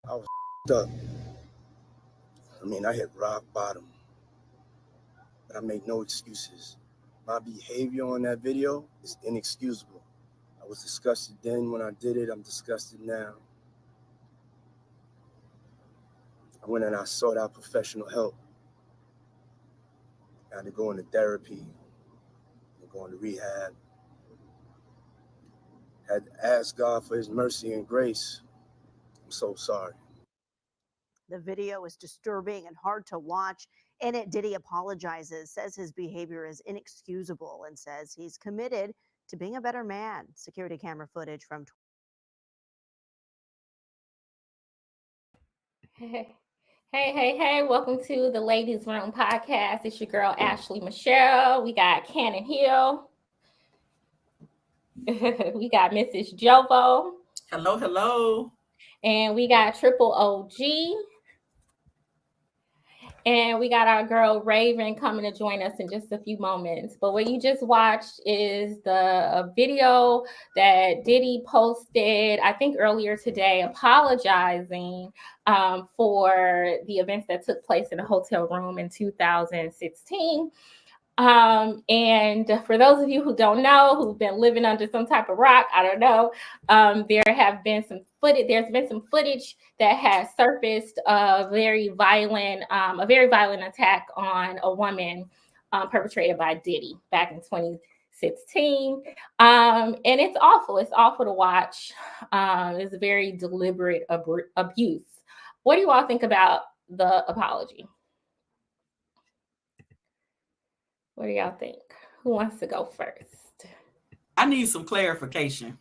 I was up. I mean, I hit rock bottom, but I make no excuses. My behavior on that video is inexcusable. I was disgusted then when I did it. I'm disgusted now. I went and I sought out professional help. I had to go into therapy, go into rehab. Had to ask God for his mercy and grace. I'm so sorry. The video is disturbing and hard to watch. In it, Diddy apologizes, says his behavior is inexcusable, and says he's committed to being a better man. Security camera footage from Hey, welcome to the Ladies Room podcast. It's your girl, Ashley Michelle. We got Cannon Hill. We got Mrs. Jovo. Hello. And we got Triple OG. And we got our girl Raven coming to join us in just a few moments. But what you just watched is the video that Diddy posted, I think earlier today, apologizing for the events that took place in a hotel room in 2016. And for those of you who don't know, who've been living under some type of rock, I don't know, there's been some footage that has surfaced a very violent attack on a woman perpetrated by Diddy back in 2016. And it's awful. It's awful to watch. It's a very deliberate abuse. What do you all think about the apology? What do y'all think? Who wants to go first? I need some clarification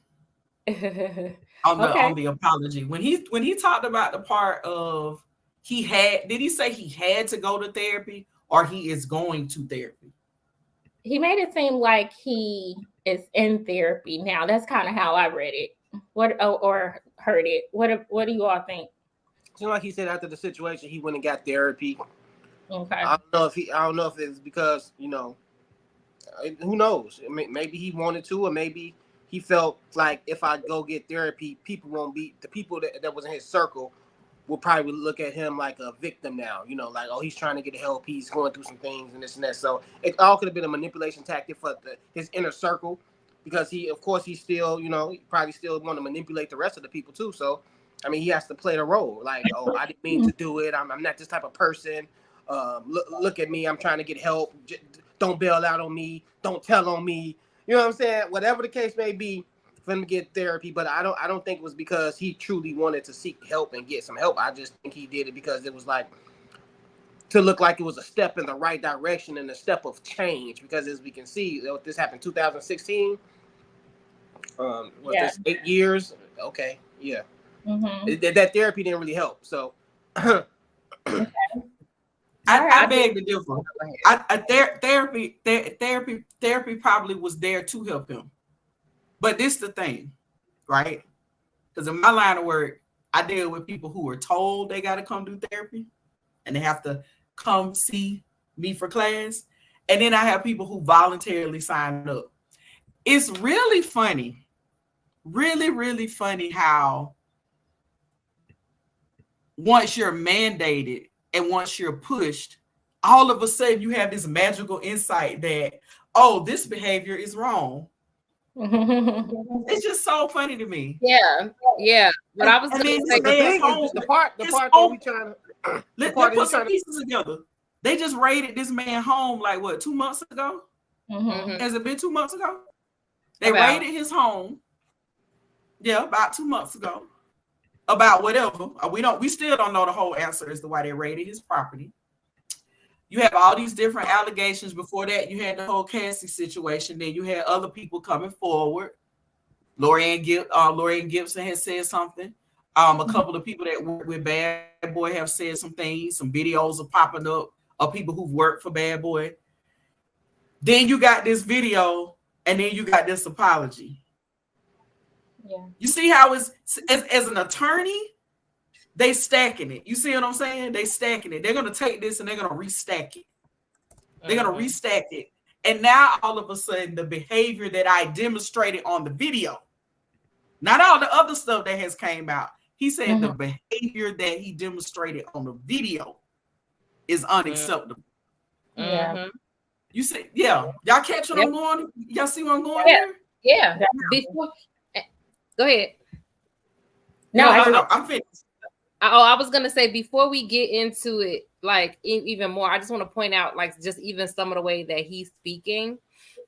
on the apology. When he talked about the part of did he say he had to go to therapy or he is going to therapy? He made it seem like he is in therapy now. That's kind of how I read it. Or heard it. What do you all think? It's like he said after the situation, he went and got therapy. Okay. I don't know if it's because, who knows? I mean, maybe he wanted to, or maybe he felt like if I go get therapy, people that was in his circle will probably look at him like a victim now. Like, oh, he's trying to get help. He's going through some things and this and that. So it all could have been a manipulation tactic for his inner circle, because he still, he probably still want to manipulate the rest of the people too. So, I mean, he has to play the role. Like, oh, I didn't mean to do it. I'm not this type of person. Look at me. I'm trying to get help. Don't bail out on me. Don't tell on me. You know what I'm saying? Whatever the case may be, for him to get therapy. But I don't think it was because he truly wanted to seek help and get some help. I just think he did it because it was like to look like it was a step in the right direction and a step of change. Because as we can see, this happened 2016. This 8 years? Okay, yeah. Mm-hmm. That therapy didn't really help. So. Okay. I beg to differ. Therapy probably was there to help him. But this is the thing, right? Because in my line of work, I deal with people who are told they got to come do therapy and they have to come see me for class. And then I have people who voluntarily sign up. It's really funny, really, really funny how once you're mandated and once you're pushed, all of a sudden you have this magical insight that, oh, this behavior is wrong. It's just so funny to me. Yeah. But I was going to say the part that we trying to let's put some pieces together. They just raided this man home like what, 2 months ago? Mm-hmm. Has it been 2 months ago? They raided his home. Yeah, about 2 months ago. About whatever. We still don't know the whole answer as to why they raided his property. You have all these different allegations. Before that, you had the whole Cassie situation. Then you had other people coming forward. Lorianne Gibson has said something. A couple of people that work with Bad Boy have said some things. Some videos are popping up of people who've worked for Bad Boy. Then you got this video, and then you got this apology. Yeah. You see how it's as an attorney, they stacking it. You see what I'm saying? They stacking it. They're gonna take this and they're gonna restack it. They're gonna restack it. And now all of a sudden, the behavior that I demonstrated on the video, not all the other stuff that has came out, He said the behavior that he demonstrated on the video is unacceptable. Yeah. You say, yeah. Y'all catch what I'm going? Y'all see what I'm going here? Yeah. Before, go ahead. No, I'm finished. I was gonna say, before we get into it, like even more, I just want to point out, like, just even some of the way that he's speaking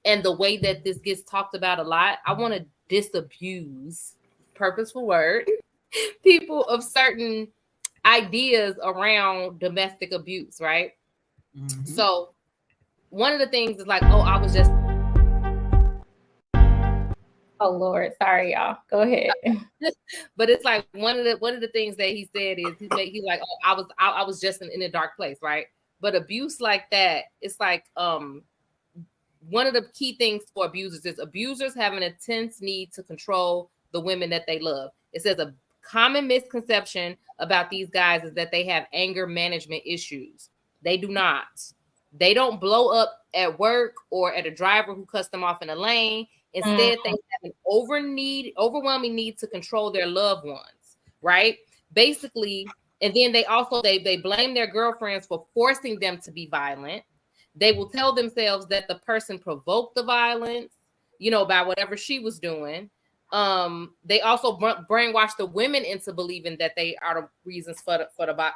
and the way that this gets talked about a lot. I want to disabuse, purposeful word, people of certain ideas around domestic abuse, right? So one of the things is like, oh, I was just. Oh Lord, sorry y'all. Go ahead. But it's like one of the things that he said is he's like, oh, I was just in a dark place, right? But abuse like that, it's like one of the key things for abusers is abusers have an intense need to control the women that they love. It says a common misconception about these guys is that they have anger management issues. They do not. They don't blow up at work or at a driver who cussed them off in a lane. Instead, they have an overwhelming need to control their loved ones, right? Basically, and then they also they blame their girlfriends for forcing them to be violent. They will tell themselves that the person provoked the violence, by whatever she was doing. They also brainwash the women into believing that they are the reasons for the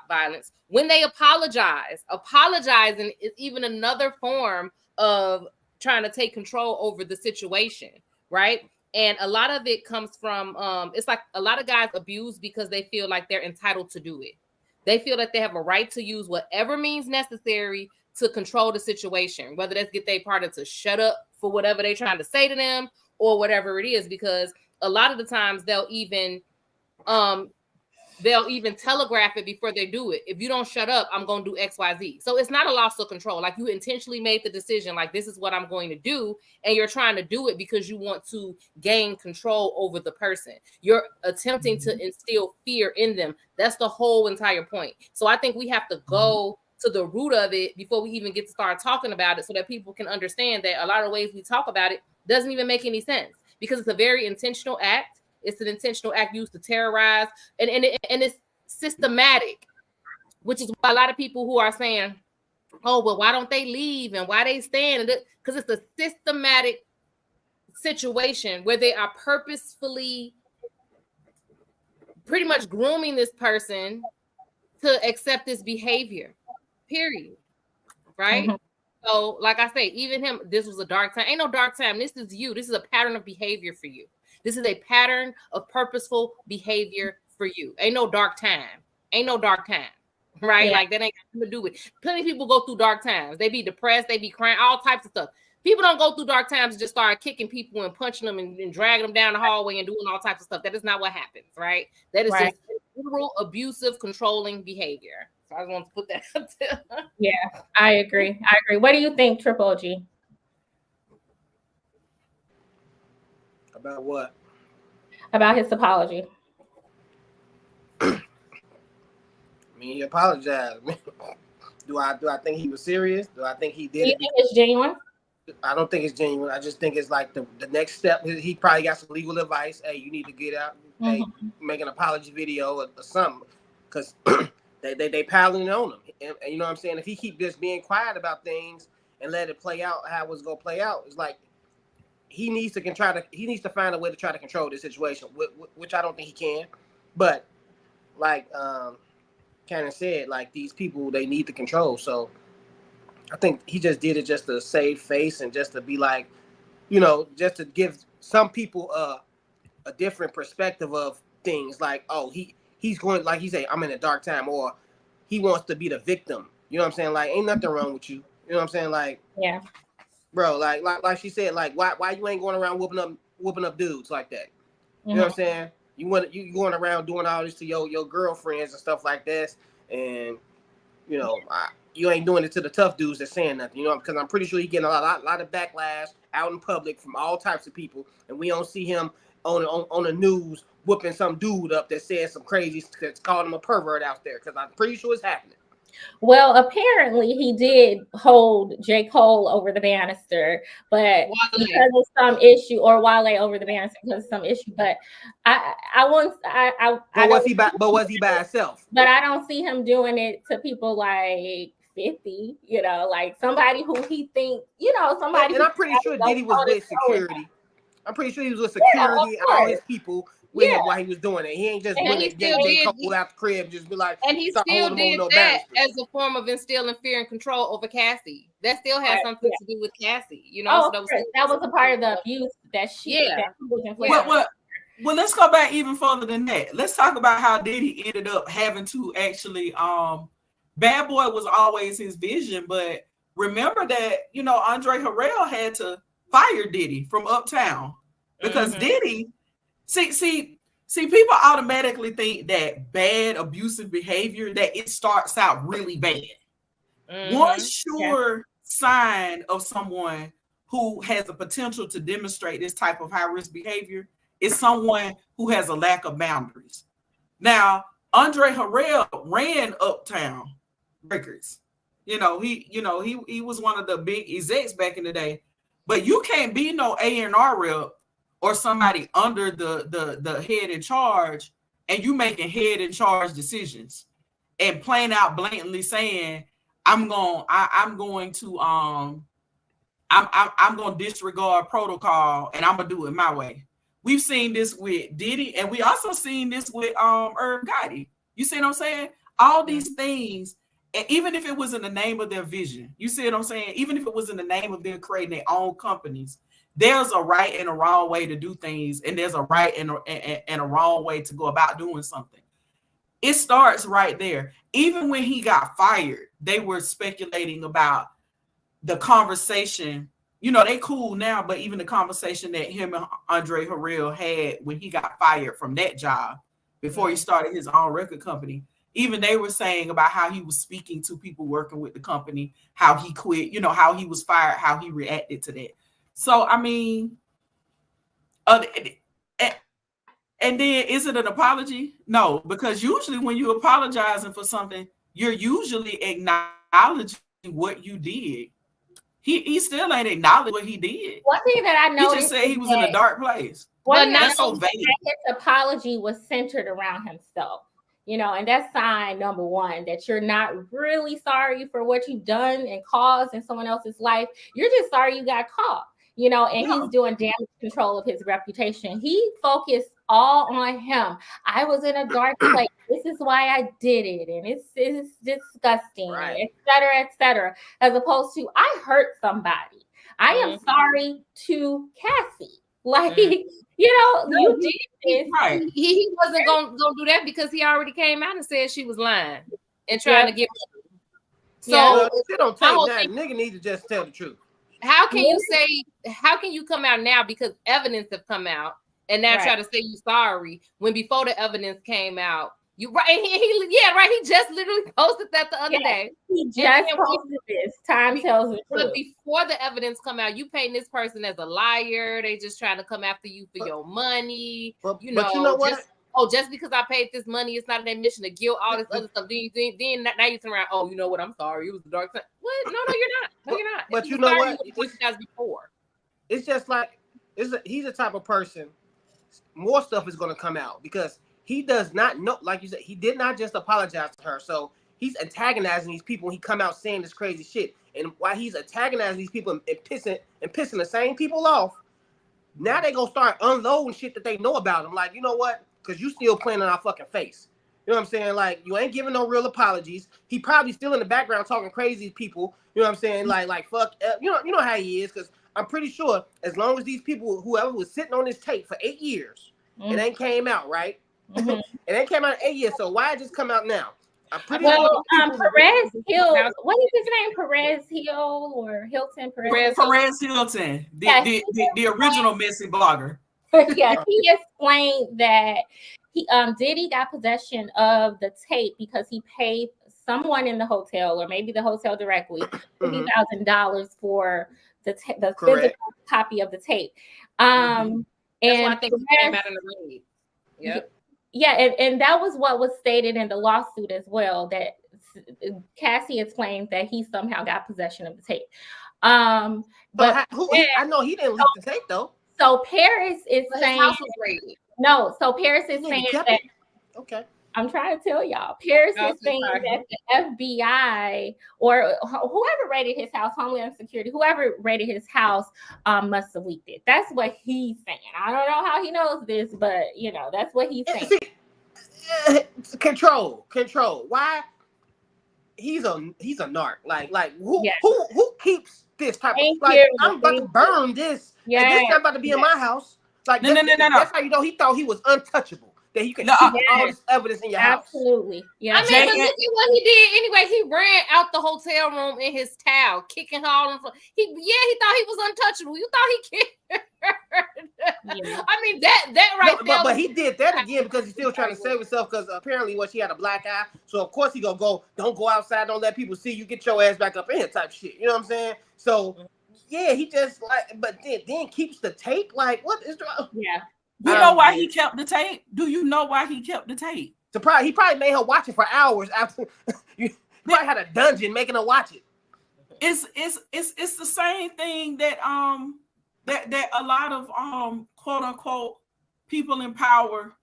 violence. When they apologizing is even another form of trying to take control over the situation, right? And a lot of it comes from it's like a lot of guys abuse because they feel like they're entitled to do it. They feel that they have a right to use whatever means necessary to control the situation, whether that's get their partner to shut up for whatever they're trying to say to them or whatever it is, because a lot of the times they'll even telegraph it before they do it. If you don't shut up, I'm going to do XYZ. So it's not a loss of control. Like, you intentionally made the decision, like, this is what I'm going to do. And you're trying to do it because you want to gain control over the person. You're attempting to instill fear in them. That's the whole entire point. So I think we have to go to the root of it before we even get to start talking about it, so that people can understand that a lot of ways we talk about it doesn't even make any sense, because it's a very intentional act. It's an intentional act used to terrorize, and it's systematic, which is why a lot of people who are saying, oh, well, why don't they leave and why they stand? Because it's a systematic situation where they are purposefully pretty much grooming this person to accept this behavior, period. Right? So, like I say, even him, this was a dark time. Ain't no dark time. This is you. This is a pattern of behavior for you. This is a pattern of purposeful behavior for you. Ain't no dark time. Ain't no dark time. Right? Yeah. Like, that ain't got nothing to do with it. Plenty of people go through dark times. They be depressed. They be crying, all types of stuff. People don't go through dark times and just start kicking people and punching them and dragging them down the hallway and doing all types of stuff. That is not what happens, right? That is just literal, abusive, controlling behavior. So I just want to put that up there. Yeah, I agree. What do you think, Triple G? About what? About his apology. I mean, he apologized. Do I think he was serious? Do I think he did? Do you think it's genuine? I don't think it's genuine. I just think it's like the next step. He probably got some legal advice. Hey, you need to get out. Hey, make an apology video or something, because they piling on him. And you know what I'm saying? If he keep just being quiet about things and let it play out how it's gonna play out, it's like he needs to find a way to try to control this situation, which I don't think he can. But like Cannon said, like, these people, they need the control. So I think he just did it just to save face and just to be like, just to give some people a different perspective of things. Like, oh, he's going, like he said, I'm in a dark time, or he wants to be the victim. You know what I'm saying? Like, ain't nothing wrong with you. You know what I'm saying? Like, yeah, bro, like she said, like, why you ain't going around whooping up dudes like that? You know what I'm saying? You going around doing all this to your girlfriends and stuff like this, and you ain't doing it to the tough dudes that's saying nothing, because I'm pretty sure he's getting a lot of backlash out in public from all types of people, and we don't see him on the news whooping some dude up that says some crazy, calling him a pervert out there, because I'm pretty sure it's happening. Well, apparently he did hold J. Cole over the banister, but because of some issue, or Wale over the banister because of some issue. But I want But was he by? But was he by himself? But I don't see him doing it to people like 50. You know, like somebody who he thinks, somebody. And I'm pretty sure Diddy was with security. I'm pretty sure he was with security and all his people with him while he was doing it. He ain't just went and get J. Cole out the crib, just be like, and he still did that as a form of instilling fear and control over Cassie. That still has something to do with Cassie, so that was a part of the abuse that she. Well, let's go back even further than that. Let's talk about how Diddy ended up having to actually. Bad Boy was always his vision, but remember that Andre Harrell had to fire Diddy from Uptown because Diddy. See, people automatically think that bad abusive behavior, that it starts out really bad. One sure sign of someone who has the potential to demonstrate this type of high risk behavior is someone who has a lack of boundaries. Now, Andre Harrell ran Uptown Records. He was one of the big execs back in the day. But you can't be no A&R rep or somebody under the head in charge, and you making head in charge decisions and plain out blatantly saying, I'm going to disregard protocol and I'm gonna do it my way. We've seen this with Diddy, and we also seen this with Irv Gotti. You see what I'm saying? All these things, and even if it was in the name of their vision, you see what I'm saying? Even if it was in the name of them creating their own companies, there's a right and a wrong way to do things, and there's a right and a wrong way to go about doing something. It starts right there. Even when he got fired, they were speculating about the conversation. They cool now, but even the conversation that him and Andre Harrell had when he got fired from that job before he started his own record company, even they were saying about how he was speaking to people working with the company, how he quit, how he was fired, how he reacted to that. So, I mean, and then is it an apology? No, because usually when you're apologizing for something, you're usually acknowledging what you did. He still ain't acknowledged what he did. One thing that I noticed, he just said he was in a dark place. Well, that's so vague. His apology was centered around himself, and that's sign number one, that you're not really sorry for what you've done and caused in someone else's life. You're just sorry you got caught, and he's doing damage control of his reputation. He focused all on him. I was in a dark place. This is why I did it. And it's disgusting, right, et cetera, as opposed to I hurt somebody. I am sorry to Cassie. Like, you did this. Right. He wasn't gonna do that because he already came out and said she was lying and trying to get. So it don't take that. Nigga need to just tell the truth. How can you come out now because evidence have come out and now try to say you sorry when before the evidence came out? You right? He just literally posted that the other day. He just posted this. Time tells the truth. But before the evidence come out, you paint this person as a liar. They just trying to come after you for your money. But you know what? Just because I paid this money, it's not an admission of guilt. All this other stuff. Then now you turn around. Oh, you know what? I'm sorry. It was the dark side. What? No, you're not. No, you're not. But you know what? Before. It's just like he's the type of person. More stuff is going to come out because he does not know, like you said, he did not just apologize to her. So he's antagonizing these people. He come out saying this crazy shit. And while he's antagonizing these people and pissing the same people off, now they going to start unloading shit that they know about him. Like, you know what? Because you still playing in our fucking face. You know what I'm saying? Like, you ain't giving no real apologies. He probably still in the background talking crazy to people. You know what I'm saying? Like fuck. You know how he is. Because I'm pretty sure as long as these people, whoever was sitting on this tape for 8 years, it ain't came out, right? It ain't came out in 8 years, so why it just come out now? I'm pretty sure. Perez Hill, what is his name? Perez Hill or Hilton? Perez Hilton, the original messy blogger. Yeah, he explained that Diddy got possession of the tape because he paid someone in the hotel or maybe the hotel directly $50,000 for the physical copy of the tape. And that's why I think it came out in the read. Yep. Yeah, and that was what was stated in the lawsuit as well, that Cassie explained that he somehow got possession of the tape. I know he didn't leak the tape though. So Paris is But saying his house was raided. no. So Paris is saying that. Okay. I'm trying to tell y'all. Paris is saying that the FBI or whoever raided his house, Homeland Security, whoever raided his house, must have leaked it. That's what he's saying. I don't know how he knows this, but you know, that's what he's saying. Control. Why? He's a narc. Like who keeps this type of I'm about to burn this. Yeah, this not about to be in my house. Like no. That's how you know he thought he was untouchable. That you can keep all this evidence in your house. Absolutely. Yeah. I mean, but look at what he did anyway. He ran out the hotel room in his towel, kicking all in front. He thought he was untouchable. You thought he can't. I mean, that right there. But he did that again because he's still trying to save himself because apparently she had a black eye. So of course he gonna go, don't go outside, don't let people see you, get your ass back up in here type shit. You know what I'm saying? So yeah, he just but then keeps the tape. Like, what is wrong? Yeah. You know why he kept the tape? Do you know why he kept the tape? He probably made her watch it for hours after. You probably had a dungeon making her watch it. It's the same thing that that a lot of quote unquote people in power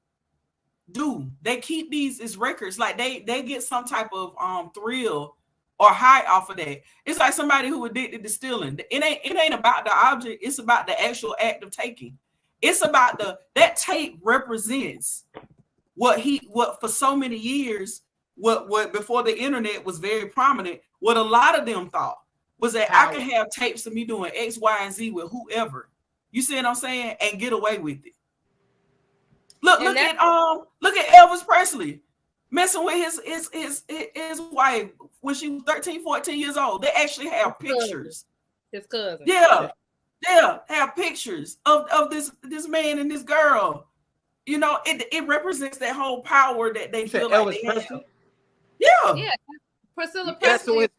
do. They keep these as records, like they get some type of thrill or high off of that. It's like somebody who addicted to stealing. It ain't about the object. It's about the actual act of taking. It's about that tape represents what for so many years, what before the internet was very prominent, what a lot of them thought was that I could have tapes of me doing X, Y, and Z with whoever. You see what I'm saying? And get away with it. Look at Elvis Presley messing with his wife when she was 13, 14 years old. They actually have pictures. His cousin. Yeah, have pictures of this man and this girl. You know, it represents that whole power that they feel like they have. Yeah. Priscilla Presley.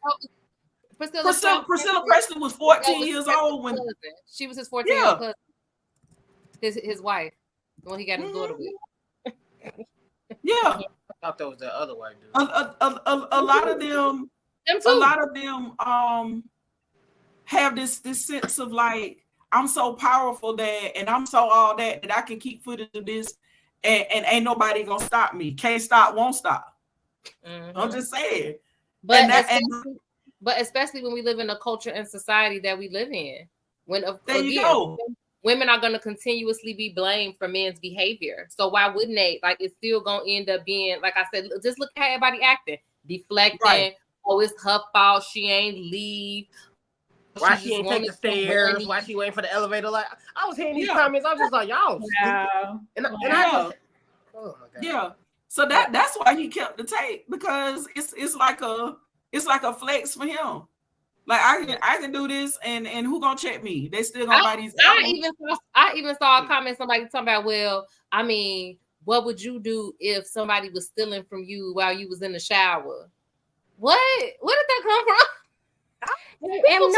Priscilla Presley was 14 years old when she was his 14-year-old cousin. His wife, when he got his daughter with. Yeah. I thought that was the other white dude. A lot of them have this sense of like, I'm so powerful and I'm so all that I can keep footage of this and ain't nobody gonna stop me. Can't stop, won't stop. Mm-hmm. I'm just saying. But especially when we live in a culture and society that we live in, when women are going to continuously be blamed for men's behavior. So why wouldn't they? Like, it's still going to end up being, like I said, just look at everybody acting, deflecting. Right. Oh, it's her fault. She ain't leave. Why she ain't take the stairs? Why she waiting for the elevator? Like, I was hearing these comments. I was just like, y'all. Oh my God. Yeah. So that's why he kept the tape, because it's like a flex for him. Like I can do this, and who gonna check me? They still gonna buy these. I even saw a comment, somebody talking about, well, I mean, what would you do if somebody was stealing from you while you was in the shower? What? Where did that come from? And nobody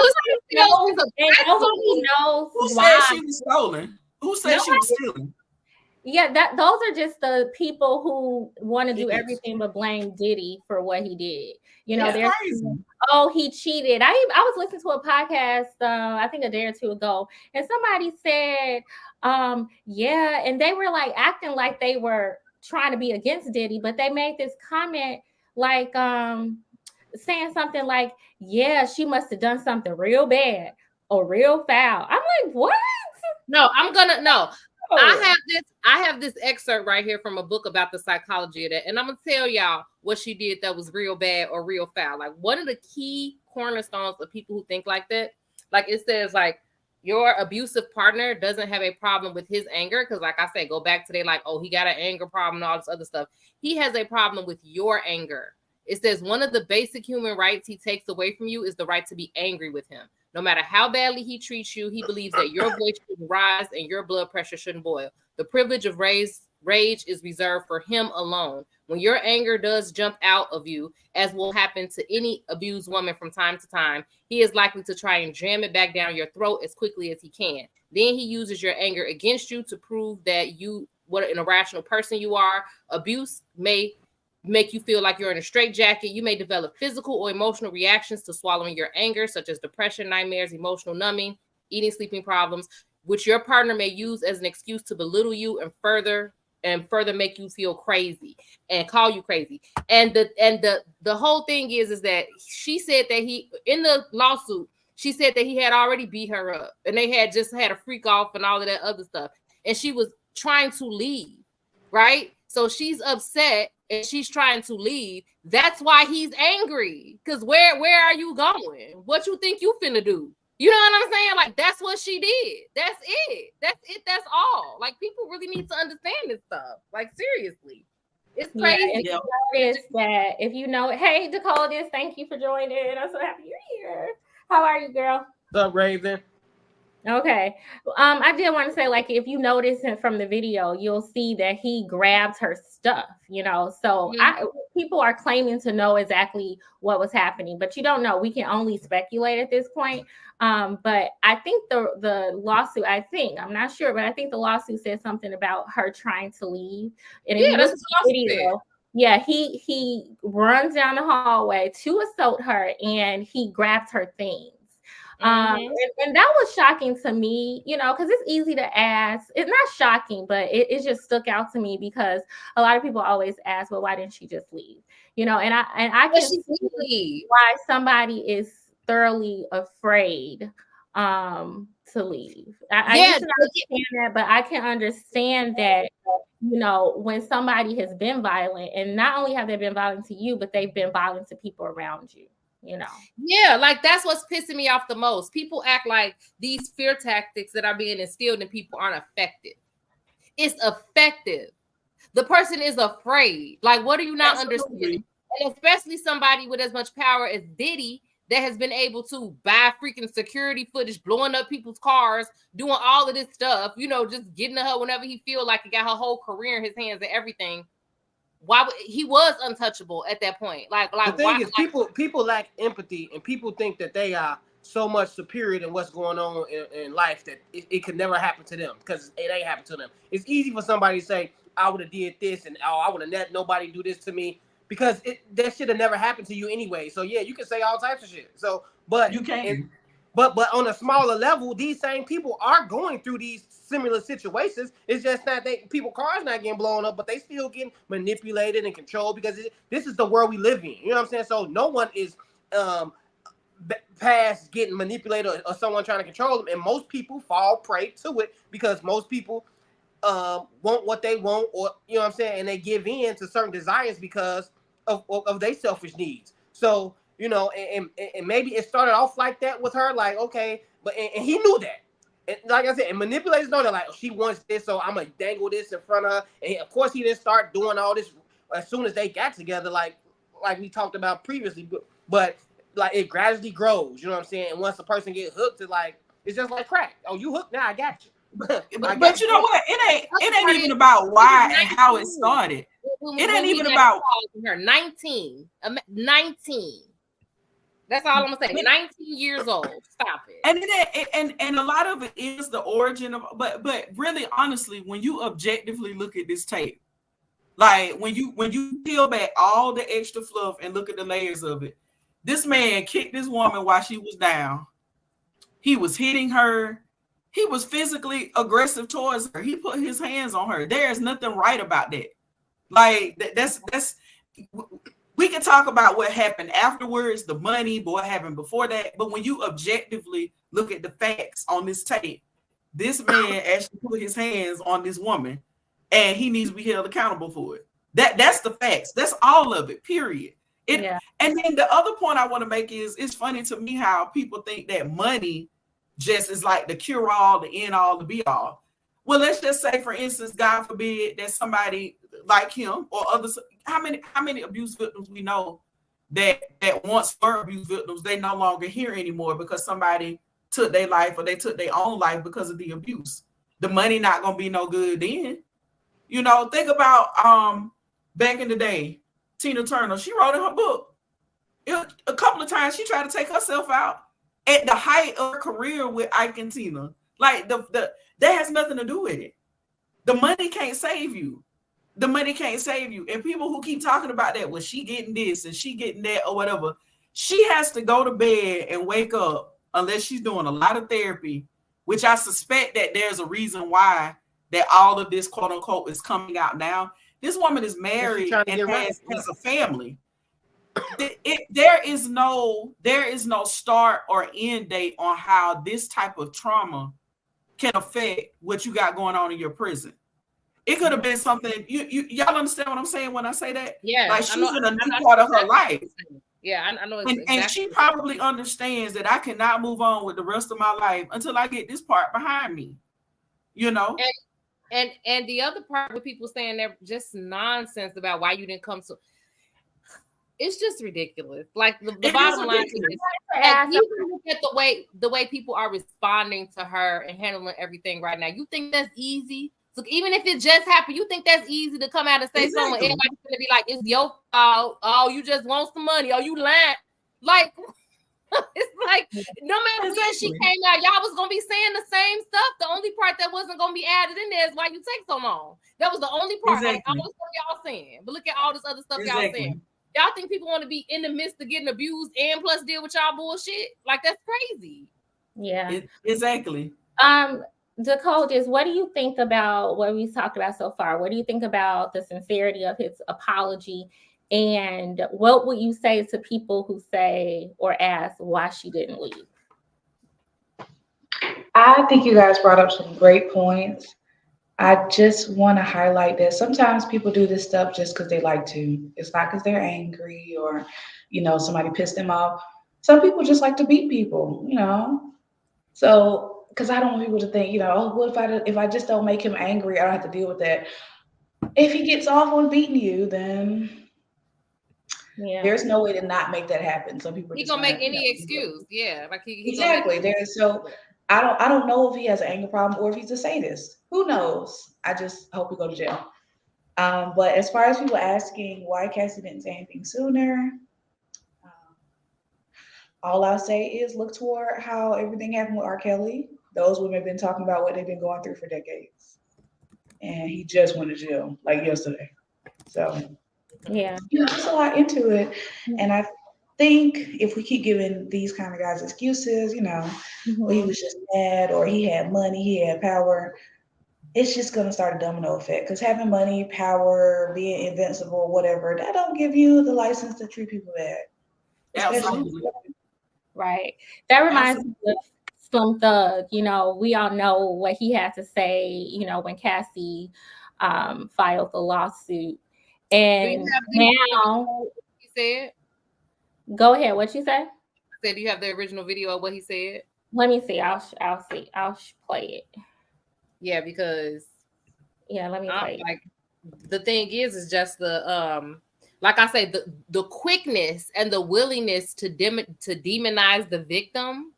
knows who said she was stolen. Who said she was stealing? Yeah, those are just the people who want to do everything but blame Diddy for what he did. You know, they're crazy. Oh, he cheated. I was listening to a podcast, I think a day or two ago, and somebody said, yeah, and they were like acting like they were trying to be against Diddy, but they made this comment like saying something like, yeah, she must have done something real bad or real foul. I'm like, what? No. I have this excerpt right here from a book about the psychology of that, and I'm gonna tell y'all what she did that was real bad or real foul. Like, one of the key cornerstones of people who think like that, like it says, like, your abusive partner doesn't have a problem with his anger, because like I said, go back to they like, oh, he got an anger problem and all this other stuff. He has a problem with your anger. It says one of the basic human rights he takes away from you is the right to be angry with him. No matter how badly he treats you, he believes that your voice shouldn't rise and your blood pressure shouldn't boil. The privilege of rage is reserved for him alone. When your anger does jump out of you, as will happen to any abused woman from time to time, he is likely to try and jam it back down your throat as quickly as he can. Then he uses your anger against you to prove that what an irrational person you are. Abuse may make you feel like you're in a straitjacket. You may develop physical or emotional reactions to swallowing your anger, such as depression, nightmares, emotional numbing, eating, sleeping problems, which your partner may use as an excuse to belittle you and further make you feel crazy and call you crazy. And the whole thing is that she said that he, in the lawsuit, she said that he had already beat her up and they had just had a freak off and all of that other stuff. And she was trying to leave, right? So she's upset and she's trying to leave. That's why he's angry. Because where are you going? What you think you finna do? You know what I'm saying? Like, that's what she did. That's it. That's all. Like, people really need to understand this stuff. Like, seriously. It's crazy. Yeah, if you know, hey, Dakota, thank you for joining. I'm so happy you're here. How are you, girl? What's up, Raven? Okay. I did want to say, like, if you notice it from the video, you'll see that he grabs her stuff, you know. So people are claiming to know exactly what was happening, but you don't know. We can only speculate at this point. But I think the lawsuit, I'm not sure, but I think the lawsuit said something about her trying to leave. And if you look at the video, yeah, he runs down the hallway to assault her and he grabs her things. And that was shocking to me, you know, because it's easy to ask. It's not shocking, but it just stuck out to me because a lot of people always ask, well, why didn't she just leave? You know, and I can see why somebody is thoroughly afraid to leave. I used to not understand that, but I can understand that, you know, when somebody has been violent, and not only have they been violent to you, but they've been violent to people around you. You know, yeah, like that's what's pissing me off the most. People act like these fear tactics that are being instilled in people aren't effective. It's effective. The person is afraid. Like, what are you not understanding? And especially somebody with as much power as Diddy that has been able to buy freaking security footage, blowing up people's cars, doing all of this stuff, you know, just getting to her whenever he feel like he got her whole career in his hands and everything. Why he was untouchable at that point? Like the thing is, people lack empathy, and people think that they are so much superior than what's going on in life that it could never happen to them because it ain't happened to them. It's easy for somebody to say, "I would have did this," and I would have let nobody do this to me because that should have never happened to you anyway. So yeah, you can say all types of shit. So, but you can't. But on a smaller level, these same people are going through these similar situations. It's just not people cars not getting blown up, but they still getting manipulated and controlled because this is the world we live in. You know what I'm saying? So no one is past getting manipulated or someone trying to control them, and most people fall prey to it because most people want what they want, or you know what I'm saying, and they give in to certain desires because of their selfish needs. So. You know, and maybe it started off like that with her, like, okay, but and he knew that. And like I said, and manipulators know that, like, she wants this, so I'm gonna dangle this in front of her. And of course, he didn't start doing all this as soon as they got together, like we talked about previously. But like it gradually grows, you know what I'm saying? And once a person gets hooked, it's just like crack. Oh, you hooked now? I got you. But you know what? It ain't even about why and how it started. It ain't even about her 19. That's all I'm gonna say. 19 years old. Stop it. And a lot of it is the origin of, but really, honestly, when you objectively look at this tape, like when you peel back all the extra fluff and look at the layers of it, this man kicked this woman while she was down. He was hitting her. He was physically aggressive towards her. He put his hands on her. There is nothing right about that. Like that's. We can talk about what happened afterwards, the money, but what happened before that. But when you objectively look at the facts on this tape, this man actually put his hands on this woman, and he needs to be held accountable for it. That's the facts. That's all of it. Period. And then the other point I want to make is it's funny to me how people think that money just is like the cure all, the end all, the be all. Well, let's just say, for instance, God forbid that somebody like him or others. How many abuse victims we know that once were abuse victims, they no longer here anymore because somebody took their life or they took their own life because of the abuse. The money not gonna be no good then. You know, think about back in the day, Tina Turner. She wrote in her book a couple of times she tried to take herself out at the height of her career with Ike and Tina. Like that has nothing to do with it. The money can't save you. the money can't save you. And people who keep talking about that, well, she getting this and she getting that or whatever, she has to go to bed and wake up, unless she's doing a lot of therapy, which I suspect that there's a reason why that all of this quote unquote is coming out now. This woman is married and has a family. There is no start or end date on how this type of trauma can affect what you got going on in your prison. It could have been something. Y'all understand what I'm saying when I say that? Yeah, like she's in a new part of her life. Yeah, I know. And she probably understands that I cannot move on with the rest of my life until I get this part behind me. You know. And the other part with people saying they're just nonsense about why you didn't come to. It's just ridiculous. Like the bottom line is, you can look at the way people are responding to her and handling everything right now. You think that's easy? So even if it just happened, you think that's easy to come out and say something? Everybody's gonna be like, "It's your fault. Oh, you just want some money. Oh, you lying." Like it's like no matter when she came out, y'all was gonna be saying the same stuff. The only part that wasn't gonna be added in there is why you take so long. That was the only part. Like all the stuff y'all saying, but look at all this other stuff y'all saying. Y'all think people want to be in the midst of getting abused and plus deal with y'all bullshit? Like that's crazy. Yeah, exactly. Dakotas, what do you think about what we've talked about so far? What do you think about the sincerity of his apology? And what would you say to people who say or ask why she didn't leave? I think you guys brought up some great points. I just want to highlight that sometimes people do this stuff just because they like to. It's not because they're angry or, somebody pissed them off. Some people just like to beat people, So, because I don't want people to think, oh, what if I just don't make him angry, I don't have to deal with that. If he gets off on beating you, then there's no way to not make that happen. Some people he's gonna make any excuse. Yeah, like he exactly. I don't know if he has an anger problem or if he's a sadist. Who knows? I just hope he go to jail. But as far as people asking why Cassie didn't say anything sooner, all I'll say is look toward how everything happened with R. Kelly. Those women have been talking about what they've been going through for decades. And he just went to jail like yesterday. So, there's a lot into it. And I think if we keep giving these kind of guys excuses, well, he was just mad or he had money, he had power, it's just going to start a domino effect. Because having money, power, being invincible, whatever, that don't give you the license to treat people bad. Absolutely. Right. That reminds me of Slim Thug. We all know what he had to say, when Cassie filed the lawsuit. And now he said, go ahead. What you say? I said, do you have the original video of what he said? Let me see. I'll see. I'll play it. Yeah, because let me play like the thing is just the like I say, the quickness and the willingness to demonize the victim,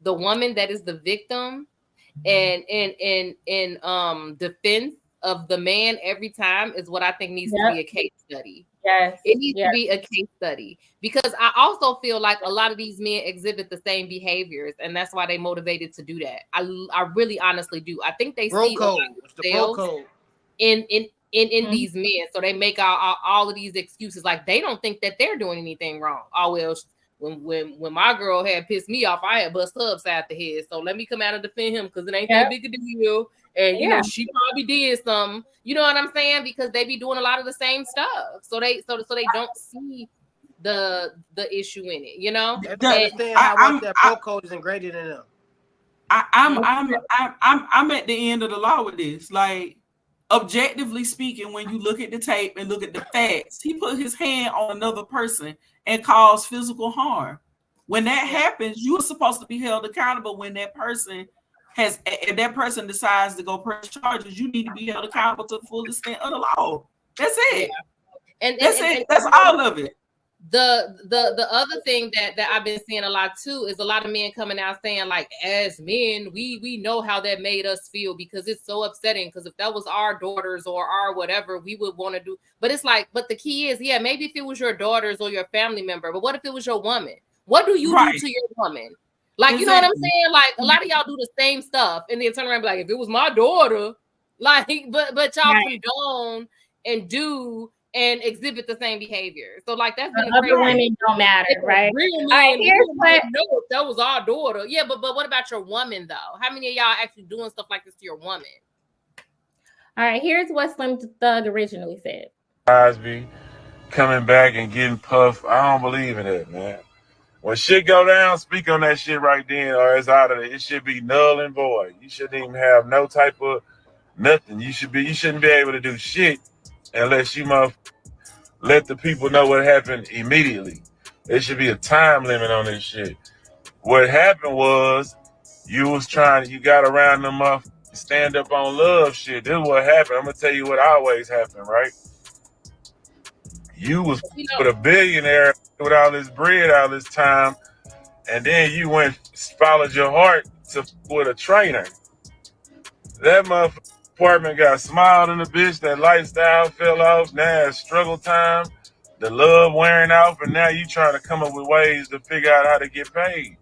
the woman that is the victim, and in defense of the man every time is what I think needs to be a case study. Yes, it needs to be a case study, because I also feel like a lot of these men exhibit the same behaviors, and that's why they motivated to do that. I really honestly do. I think they see themselves in these men, so they make all of these excuses, like they don't think that they're doing anything wrong. Oh well, when my girl had pissed me off, I had bust her upside the head, so let me come out and defend him because it ain't that big a deal. And she probably did something. You know what I'm saying? Because they be doing a lot of the same stuff, so they don't see the issue in it. They don't understand how much that pro code is ingrained in them. I'm at the end of the law with this. Like, objectively speaking, when you look at the tape and look at the facts, he put his hand on another person and caused physical harm. When that happens, you are supposed to be held accountable. When that person if that person decides to go press charges, you need to be held accountable to the full extent of the law. That's it. And that's all of it. The other thing that I've been seeing a lot too is a lot of men coming out saying, like, as men, we know how that made us feel because it's so upsetting. Because if that was our daughters or our whatever, we would want to do. But it's like, but the key is, maybe if it was your daughters or your family member, but what if it was your woman? What do you do to your woman? Like, you know what I'm saying? Like, a lot of y'all do the same stuff and then turn around and be like, if it was my daughter, like, but y'all condone and do and exhibit the same behavior. So like that's been other women don't matter, right? Real men, Right, here's what know if that was our daughter. Yeah, but what about your woman though? How many of y'all actually doing stuff like this to your woman? All right, here's what Slim Thug originally said. Cosby coming back and getting puffed. I don't believe in it, man. When shit go down, speak on that shit right then, or it's out of it. It should be null and void. You shouldn't even have no type of nothing. You shouldn't be able to do shit unless you let the people know what happened immediately. There should be a time limit on this shit. What happened was you got around them up, stand up on love shit. This is what happened. I'm gonna tell you what always happened, right? You was with a billionaire with all this bread all this time, and then you went followed your heart with a trainer. That motherfucking apartment got smiled in the bitch. That lifestyle fell off. Now it's struggle time. The love wearing off, and now you trying to come up with ways to figure out how to get paid.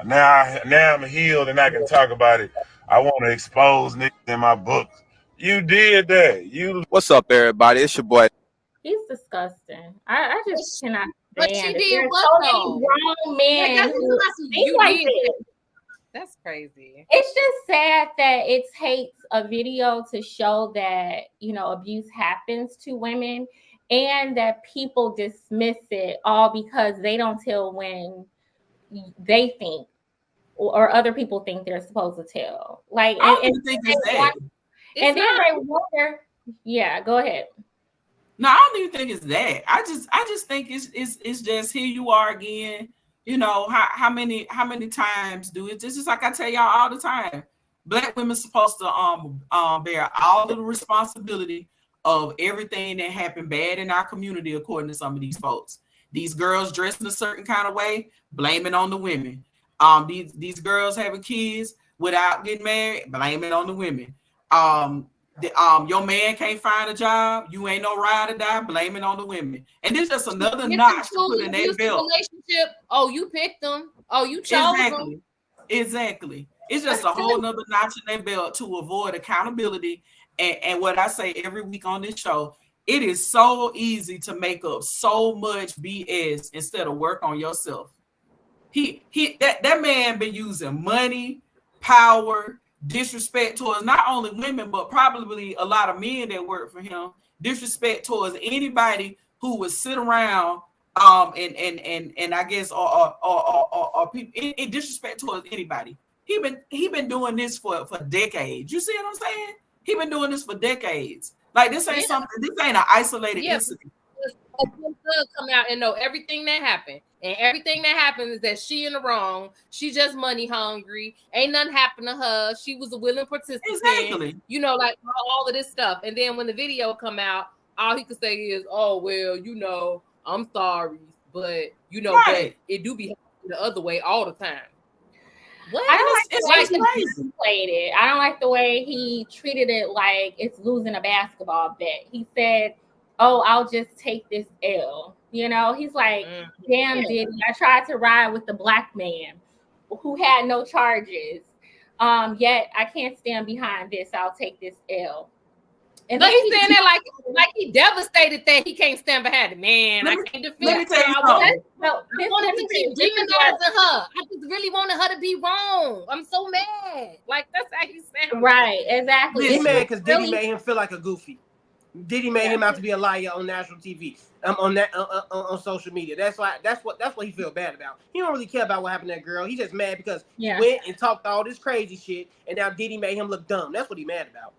Now I'm healed and I can talk about it. I want to expose niggas in my books. You did that. What's up, everybody? It's your boy. He's disgusting. I just cannot But stand she it. did There's what so though? many grown men Like, who think you like did. this. That's crazy. It's just sad that it takes a video to show that, you know, abuse happens to women and that people dismiss it all because they don't tell when they think or other people think they're supposed to tell. Like, I don't even think it's that. And then they wonder, yeah, go ahead. No, I don't even think it's that. I just think it's just here you are again. You know, how many times do it? Just like I tell y'all all the time. Black women supposed to bear all of the responsibility of everything that happened bad in our community, according to some of these folks. These girls dressed in a certain kind of way, blame it on the women. These girls having kids without getting married, blame it on the women. Your man can't find a job, you ain't no ride or die, blame it on the women. And this just another notch to put in their belt. Relationship. Oh, you picked them. Oh, you chose them. Exactly. It's just a whole nother notch in their belt to avoid accountability. And what I say every week on this show, it is so easy to make up so much BS instead of work on yourself. That man been using money, power, disrespect towards not only women, but probably a lot of men that work for him, disrespect towards anybody who would sit around and I guess or people in disrespect towards anybody. He been doing this for decades. You see what I'm saying? He been doing this for decades. Like this ain't something, this ain't an isolated incident. Come out and know everything that happened. And everything that happened is that she in the wrong. She just money hungry. Ain't nothing happened to her. She was a willing participant. Exactly. You know, like all of this stuff. And then when the video come out, all he could say is, "Oh well, you know, I'm sorry, but you know, but it do be happening the other way all the time." What? I don't like the way he played it. I don't like the way he treated it like it's losing a basketball bet. He said, "Oh, I'll just take this L." You know, he's like, damn, Diddy, I tried to ride with the black man who had no charges. Yet I can't stand behind this. I'll take this L. And but he's saying that like he devastated that he can't stand behind it. Man, I can't defend let me tell you something. I wanted to keep demonizing her. I just really wanted her to be wrong. I'm so mad. Like, that's how he sounds. Right, exactly. He's mad because Diddy made him feel like a goofy. Diddy made him out to be a liar on national TV, on social media. That's what he feel bad about. He don't really care about what happened to that girl. He just mad because he went and talked all this crazy shit, and now Diddy made him look dumb. That's what he mad about.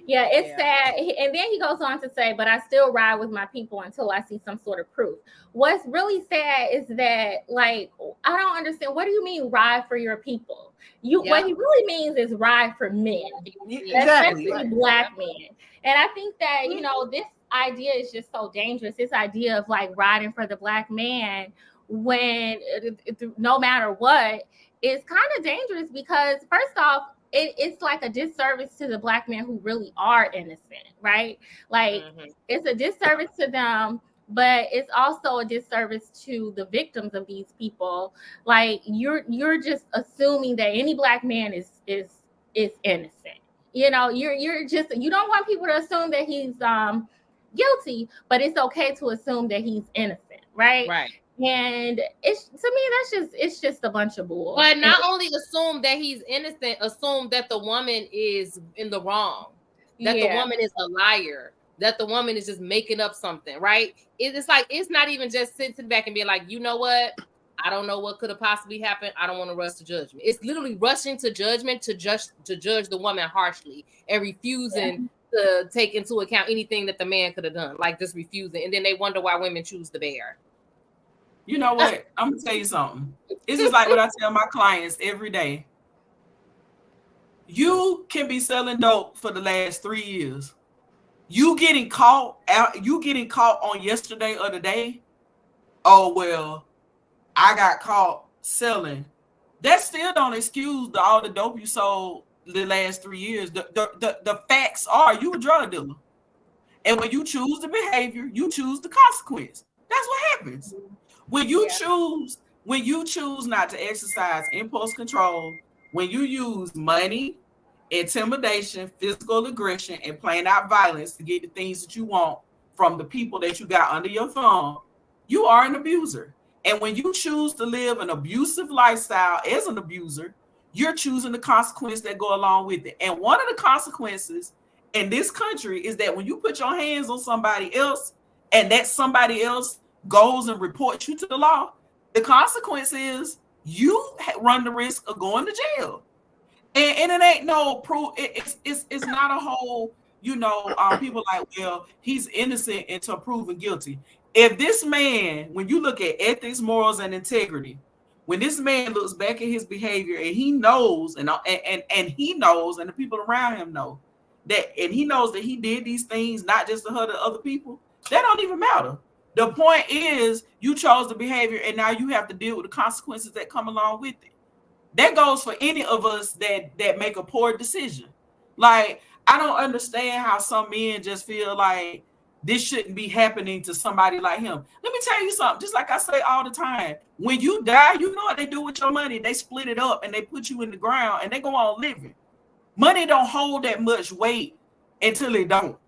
Yeah, it's sad. And then he goes on to say, but I still ride with my people until I see some sort of proof. What's really sad is that, like, I don't understand. What do you mean ride for your people? What he really means is ride for men, especially black men. And I think that, you know, this idea is just so dangerous. This idea of like riding for the black man when no matter what is kind of dangerous because first off, it's like a disservice to the black men who really are innocent, right? Like it's a disservice to them, but it's also a disservice to the victims of these people. Like you're just assuming that any black man is innocent. You know, you're just, you don't want people to assume that he's guilty, but it's okay to assume that he's innocent, right? Right. And it's, to me, it's just a bunch of bull. But not only assume that he's innocent, assume that the woman is in the wrong, that the woman is a liar, that the woman is just making up something, right? It's like, it's not even just sitting back and being like, you know what? I don't know what could have possibly happened. I don't want to rush to judgment. It's literally rushing to judgment to judge the woman harshly and refusing to take into account anything that the man could have done, like just refusing. And then they wonder why women choose the bear. You know what? I'm gonna tell you something. This is like what I tell my clients every day. You can be selling dope for the last 3 years. You getting caught on yesterday or the day. Oh well, I got caught selling. That still don't excuse all the dope you sold the last 3 years. The facts are you a drug dealer. And when you choose the behavior, you choose the consequence. That's what happens. When you choose not to exercise impulse control, when you use money, intimidation, physical aggression, and plain out violence to get the things that you want from the people that you got under your thumb, you are an abuser. And when you choose to live an abusive lifestyle as an abuser, you're choosing the consequence that go along with it. And one of the consequences in this country is that when you put your hands on somebody else and that somebody else goes and reports you to the law, the consequence is you run the risk of going to jail. And it ain't no proof. It's not a whole, people like, well, he's innocent until proven guilty. If this man, when you look at ethics, morals, and integrity, when this man looks back at his behavior and he knows, and he knows, and the people around him know that, and he knows that he did these things not just to hurt other people, that don't even matter. The point is you chose the behavior and now you have to deal with the consequences that come along with it. That goes for any of us that make a poor decision. Like, I don't understand how some men just feel like this shouldn't be happening to somebody like him. Let me tell you something. Just like I say all the time, when you die, you know what they do with your money? They split it up and they put you in the ground and they go on living. Money don't hold that much weight until it don't.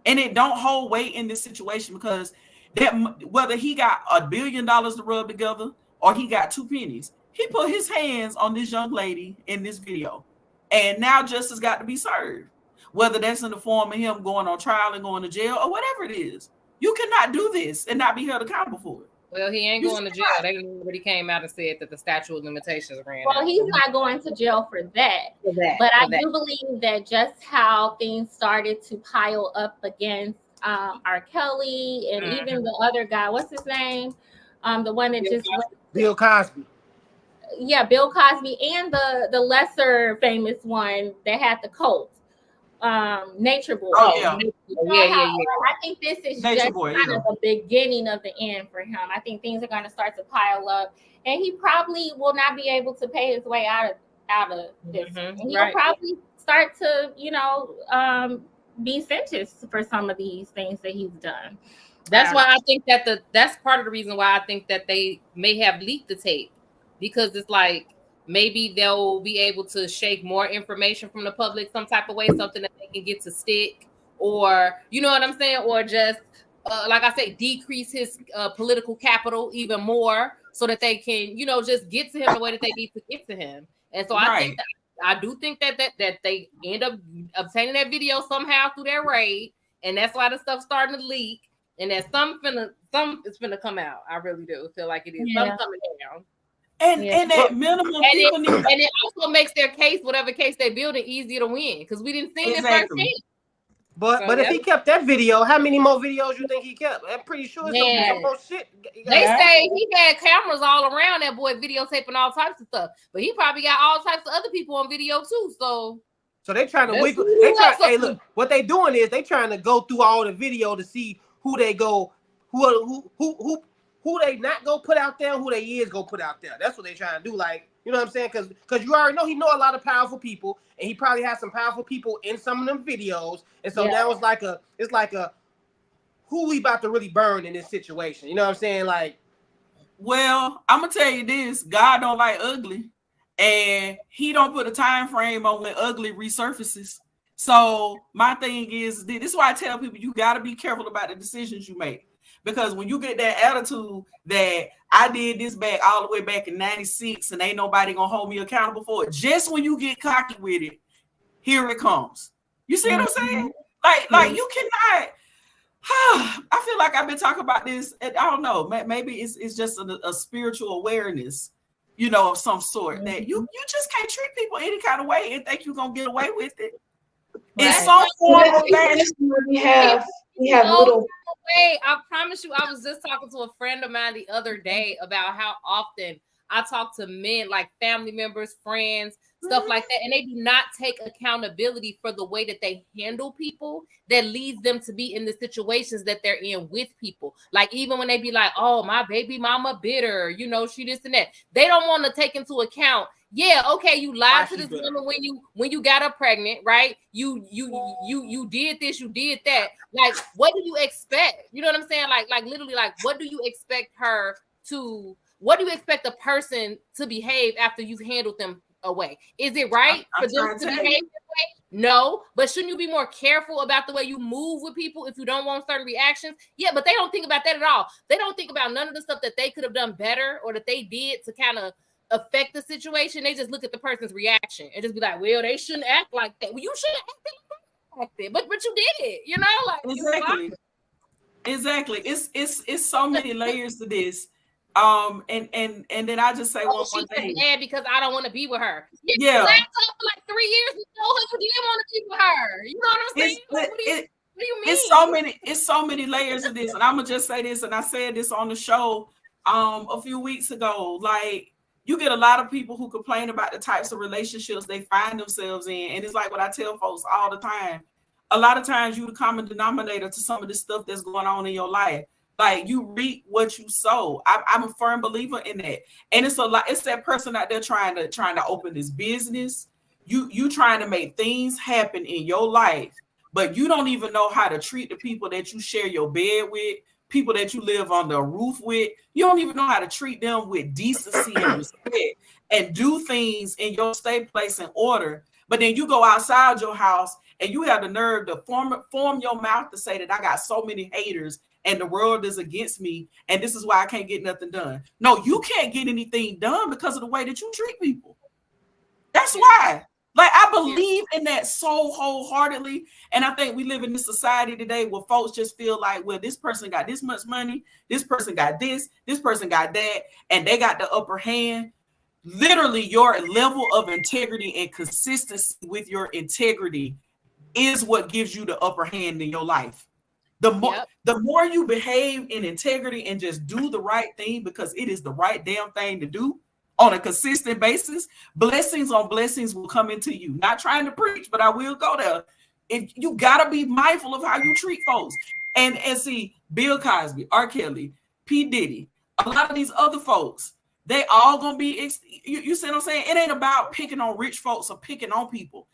And it don't hold weight in this situation because that whether he got $1 billion to rub together or he got 2 pennies, he put his hands on this young lady in this video. And now justice got to be served. Whether that's in the form of him going on trial and going to jail or whatever it is. You cannot do this and not be held accountable for it. Well, he ain't going to jail. They already came out and said that the statute of limitations ran out. Well, he's not going to jail for that. But I do believe that just how things started to pile up against R. Kelly and even the other guy, what's his name? The one that Bill Cosby. Yeah, Bill Cosby, and the lesser famous one that had the cult. Nature Boy. Oh yeah. I think this is Nature just Boy, kind of the beginning of the end for him. I think things are going to start to pile up, and he probably will not be able to pay his way out of this. And he'll probably start to, be sentenced for some of these things that he's done. That's why I think that that's part of the reason why I think that they may have leaked the tape, because it's like, maybe they'll be able to shake more information from the public some type of way, something that they can get to stick, or, you know what I'm saying? Or just, like I say, decrease his political capital even more so that they can, just get to him the way that they need to get to him. And so I do think that they end up obtaining that video somehow through their raid. And that's why the stuff's starting to leak. And that some is finna come out. I really do feel like it is. Yeah. Some coming down. And that minimum people need, and it also makes their case, whatever case they building, easier to win because we didn't see it firsthand. But if he kept that video, how many more videos you think he kept? I'm pretty sure it's some more shit. They say he had cameras all around that boy videotaping all types of stuff, but he probably got all types of other people on video too. So they trying to wiggle. Hey, look, what they doing is they trying to go through all the video to see who they go, who they not go put out there, who they is go put out there. That's what they trying to do. Like, you know what I'm saying? Because you already know he know a lot of powerful people, and he probably has some powerful people in some of them videos. And so now it's like a who we about to really burn in this situation. You know what I'm saying? Like, well, I'm gonna tell you this: God don't like ugly, and He don't put a time frame on when ugly resurfaces. So my thing is, this is why I tell people you got to be careful about the decisions you make. Because when you get that attitude that I did this back all the way back in 96 and ain't nobody going to hold me accountable for it, just when you get cocky with it, here it comes. You see what I'm saying? Like you cannot. I feel like I've been talking about this. And I don't know. Maybe it's just a spiritual awareness, you know, of some sort that you just can't treat people any kind of way and think you're gonna get away with it. Right. It's some form of we have little. Way, I promise you, I was just talking to a friend of mine the other day about how often I talk to men, like family members, friends, stuff like that, and they do not take accountability for the way that they handle people that leads them to be in the situations that they're in with people. Like even when they be like, oh, my baby mama bitter, you know, she this and that. They don't want to take into account, yeah, okay, you lied to this woman when you got her pregnant, right? You did this, you did that. Like, what do you expect? You know what I'm saying? Like literally, like, what do you expect her to? What do you expect a person to behave after you've handled them away? Is it right for them to behave this way? No, but shouldn't you be more careful about the way you move with people if you don't want certain reactions? Yeah, but they don't think about that at all. They don't think about none of the stuff that they could have done better or that they did to kind of affect the situation. They just look at the person's reaction and just be like, well, they shouldn't act like that. Well, you shouldn't act like that, but you did it, you know, like exactly. It's so many layers to this. And then I just say one more thing. Mad because I don't want to be with her. Yeah. Last up for like 3 years, you know you didn't want to be with her. You know what I'm saying? What do you mean? It's so many layers of this, and I'm gonna just say this, and I said this on the show a few weeks ago. Like, you get a lot of people who complain about the types of relationships they find themselves in, and it's like what I tell folks all the time. A lot of times, you the common denominator to some of this stuff that's going on in your life. Like, you reap what you sow. I'm a firm believer in that. And it's a lot. It's that person out there trying to open this business. You trying to make things happen in your life, but you don't even know how to treat the people that you share your bed with, people that you live under a roof with. You don't even know how to treat them with decency and respect and do things in your stay place and order. But then you go outside your house and you have the nerve to form your mouth to say that I got so many haters and the world is against me, and this is why I can't get nothing done. No, you can't get anything done because of the way that you treat people. That's why. Like, I believe in that so wholeheartedly, and I think we live in this society today where folks just feel like, well, this person got this much money, this person got this person got that, and they got the upper hand. Literally, your level of integrity and consistency with your integrity is what gives you the upper hand in your life. The more you behave in integrity and just do the right thing because it is the right damn thing to do on a consistent basis, blessings on blessings will come into you. Not trying to preach, but I will go there. You gotta be mindful of how you treat folks. And see, Bill Cosby, R. Kelly, P. Diddy, a lot of these other folks, they all gonna be. You see what I'm saying? It ain't about picking on rich folks or picking on people.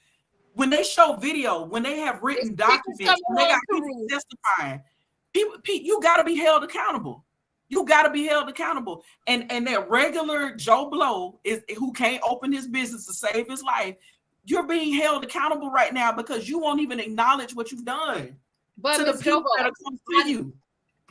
When they show video, when they have written documents, when they got people testifying, you got to be held accountable. You got to be held accountable. And that regular Joe Blow who can't open his business to save his life, you're being held accountable right now because you won't even acknowledge what you've done. But to the people that are coming to you.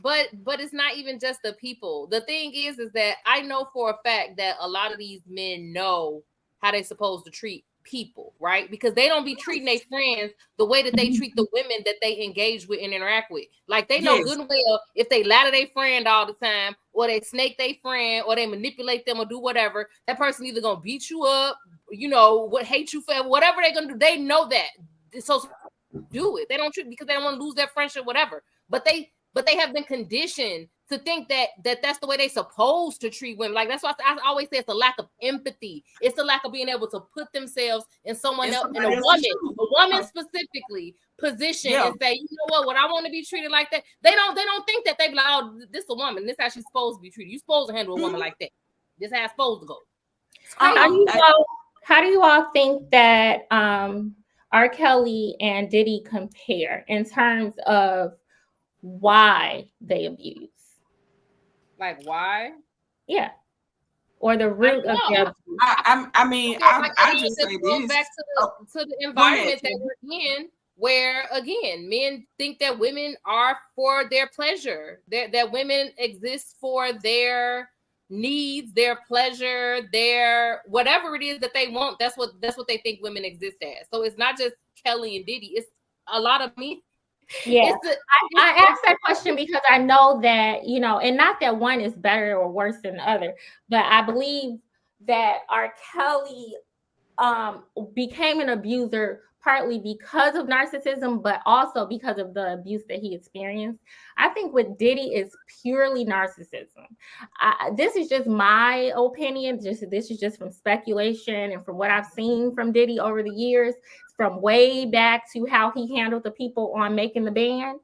But it's not even just the people. The thing is that I know for a fact that a lot of these men know how they're supposed to treat people, right? Because they don't be treating their friends the way that they treat the women that they engage with and interact with. Like, they know good and well if they lie to their friend all the time, or they snake their friend, or they manipulate them or do whatever, that person either gonna beat you up, you know, hate you for whatever they're gonna do. They know that, so do it. They don't treat because they don't want to lose their friendship, whatever. But they have been conditioned to think that's the way they're supposed to treat women. Like, that's why I always say it's a lack of empathy. It's a lack of being able to put themselves in someone else, in a woman specifically, position and say, you know what I want to be treated like that. They don't think that. They be like, oh, this is a woman. This is how she's supposed to be treated. You're supposed to handle a woman like that. This is how it's supposed to go. How do you all think that R. Kelly and Diddy compare in terms of why they abuse? Like, why? Yeah. Or the root of their abuse. I mean, I just say this. Back to the environment that we're in, where again, men think that women are for their pleasure, that women exist for their needs, their pleasure, their whatever it is that they want. That's what they think women exist as. So it's not just Kelly and Diddy. It's a lot of men. Yeah, I asked that question because I know that, you know, and not that one is better or worse than the other, but I believe that R. Kelly became an abuser partly because of narcissism, but also because of the abuse that he experienced. I think with Diddy is purely narcissism. This is just my opinion. This is just from speculation and from what I've seen from Diddy over the years, from way back to how he handled the people on Making the Band.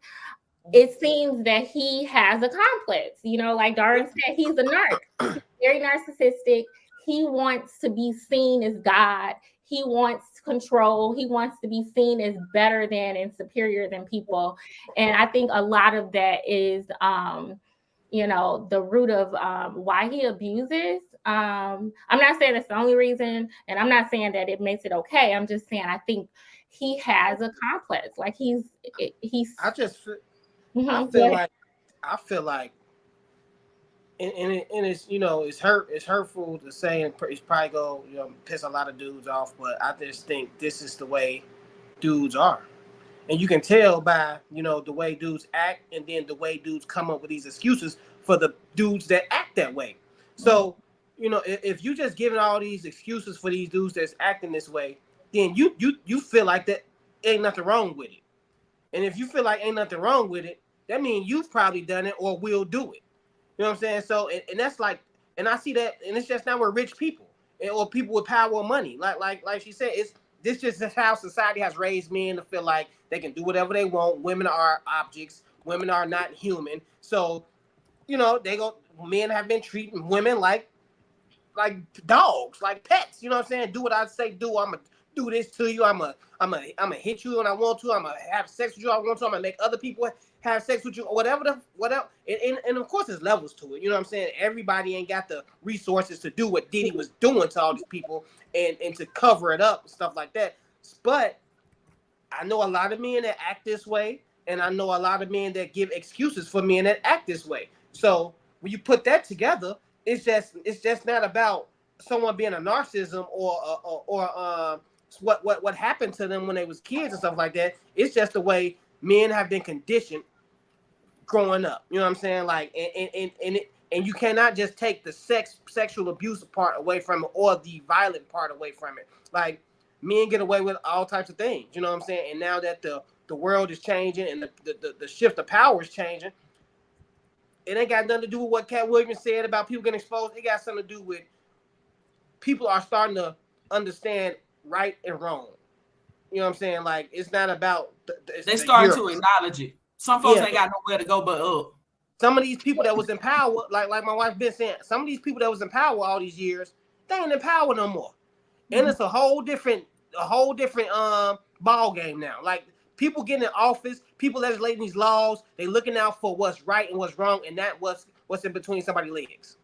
It seems that he has a complex, you know, like Darren said, he's a narc. He's very narcissistic. He wants to be seen as God. He wants control. He wants to be seen as better than and superior than people. And I think a lot of that is, you know, the root of why he abuses. I'm not saying that's the only reason, and I'm not saying that it makes it okay. I'm just saying I think he has a complex. Like he's. I feel like, and it's, you know, it's hurtful to say, and it's probably go, you know, piss a lot of dudes off, but I just think this is the way dudes are, and you can tell by, you know, the way dudes act, and then the way dudes come up with these excuses for the dudes that act that way. So, you know, if you just giving all these excuses for these dudes that's acting this way, then you feel like that ain't nothing wrong with it, and if you feel like ain't nothing wrong with it, that means you've probably done it or will do it. You know what I'm saying? So, and that's like, and I see that, and it's just not with rich people or people with power or money. Like she said, this just how society has raised men to feel like they can do whatever they want. Women are objects. Women are not human. So, you know, men have been treating women like dogs, like pets. You know what I'm saying? Do what I say do. I'm gonna do this to you. I'm gonna hit you when I want to. I'm gonna have sex with you when I want to. I'm gonna make other people have sex with you, or whatever. And of course, there's levels to it. You know what I'm saying? Everybody ain't got the resources to do what Diddy was doing to all these people and to cover it up and stuff like that. But I know a lot of men that act this way, and I know a lot of men that give excuses for men that act this way. So when you put that together, it's just not about someone being a narcissism or what happened to them when they was kids and stuff like that. It's just the way men have been conditioned growing up. You know what I'm saying? Like, and you cannot just take the sexual abuse part away from it or the violent part away from it. Like, men get away with all types of things. You know what I'm saying? And now that the world is changing and the shift of power is changing, it ain't got nothing to do with what Cat Williams said about people getting exposed. It got something to do with people are starting to understand right and wrong. You know what I'm saying? Like, it's not about they starting to acknowledge it. Some folks ain't got nowhere to go but up. Some of these people that was in power, like my wife been saying, some of these people that was in power all these years, they ain't in power no more. Mm-hmm. And it's a whole different ball game now. Like, people getting in office, people legislating these laws, they looking out for what's right and what's wrong, and not what's in between somebody's legs.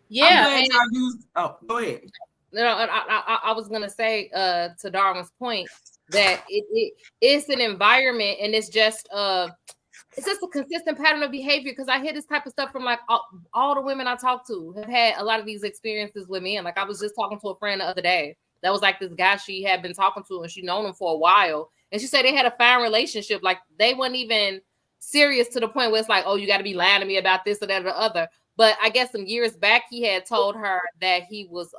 Yeah. Go ahead. No, I was gonna say to Darwin's point that it's an environment, and it's just a consistent pattern of behavior. Because I hear this type of stuff from like all the women I talk to have had a lot of these experiences with men. Like, I was just talking to a friend the other day that was like this guy she had been talking to, and she known him for a while, and she said they had a fine relationship. Like, they weren't even serious to the point where it's like, oh, you got to be lying to me about this or that or the other. But I guess some years back, he had told her that he was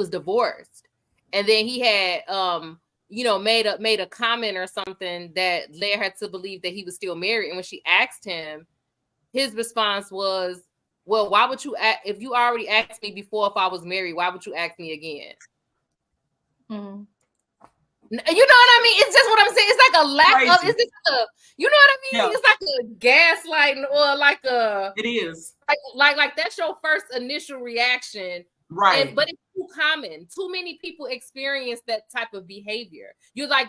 divorced, and then he had made a comment or something that led her to believe that he was still married. And when she asked him, his response was, "Well, why would you if you already asked me before if I was married? Why would you ask me again?" Mm-hmm. You know what I mean? It's just what I'm saying. It's like a lack of. It's just you know what I mean? Yeah. It's like a gaslighting, or like a. It is like that's your first initial reaction, right? But it's too common. Too many people experience that type of behavior. You're like,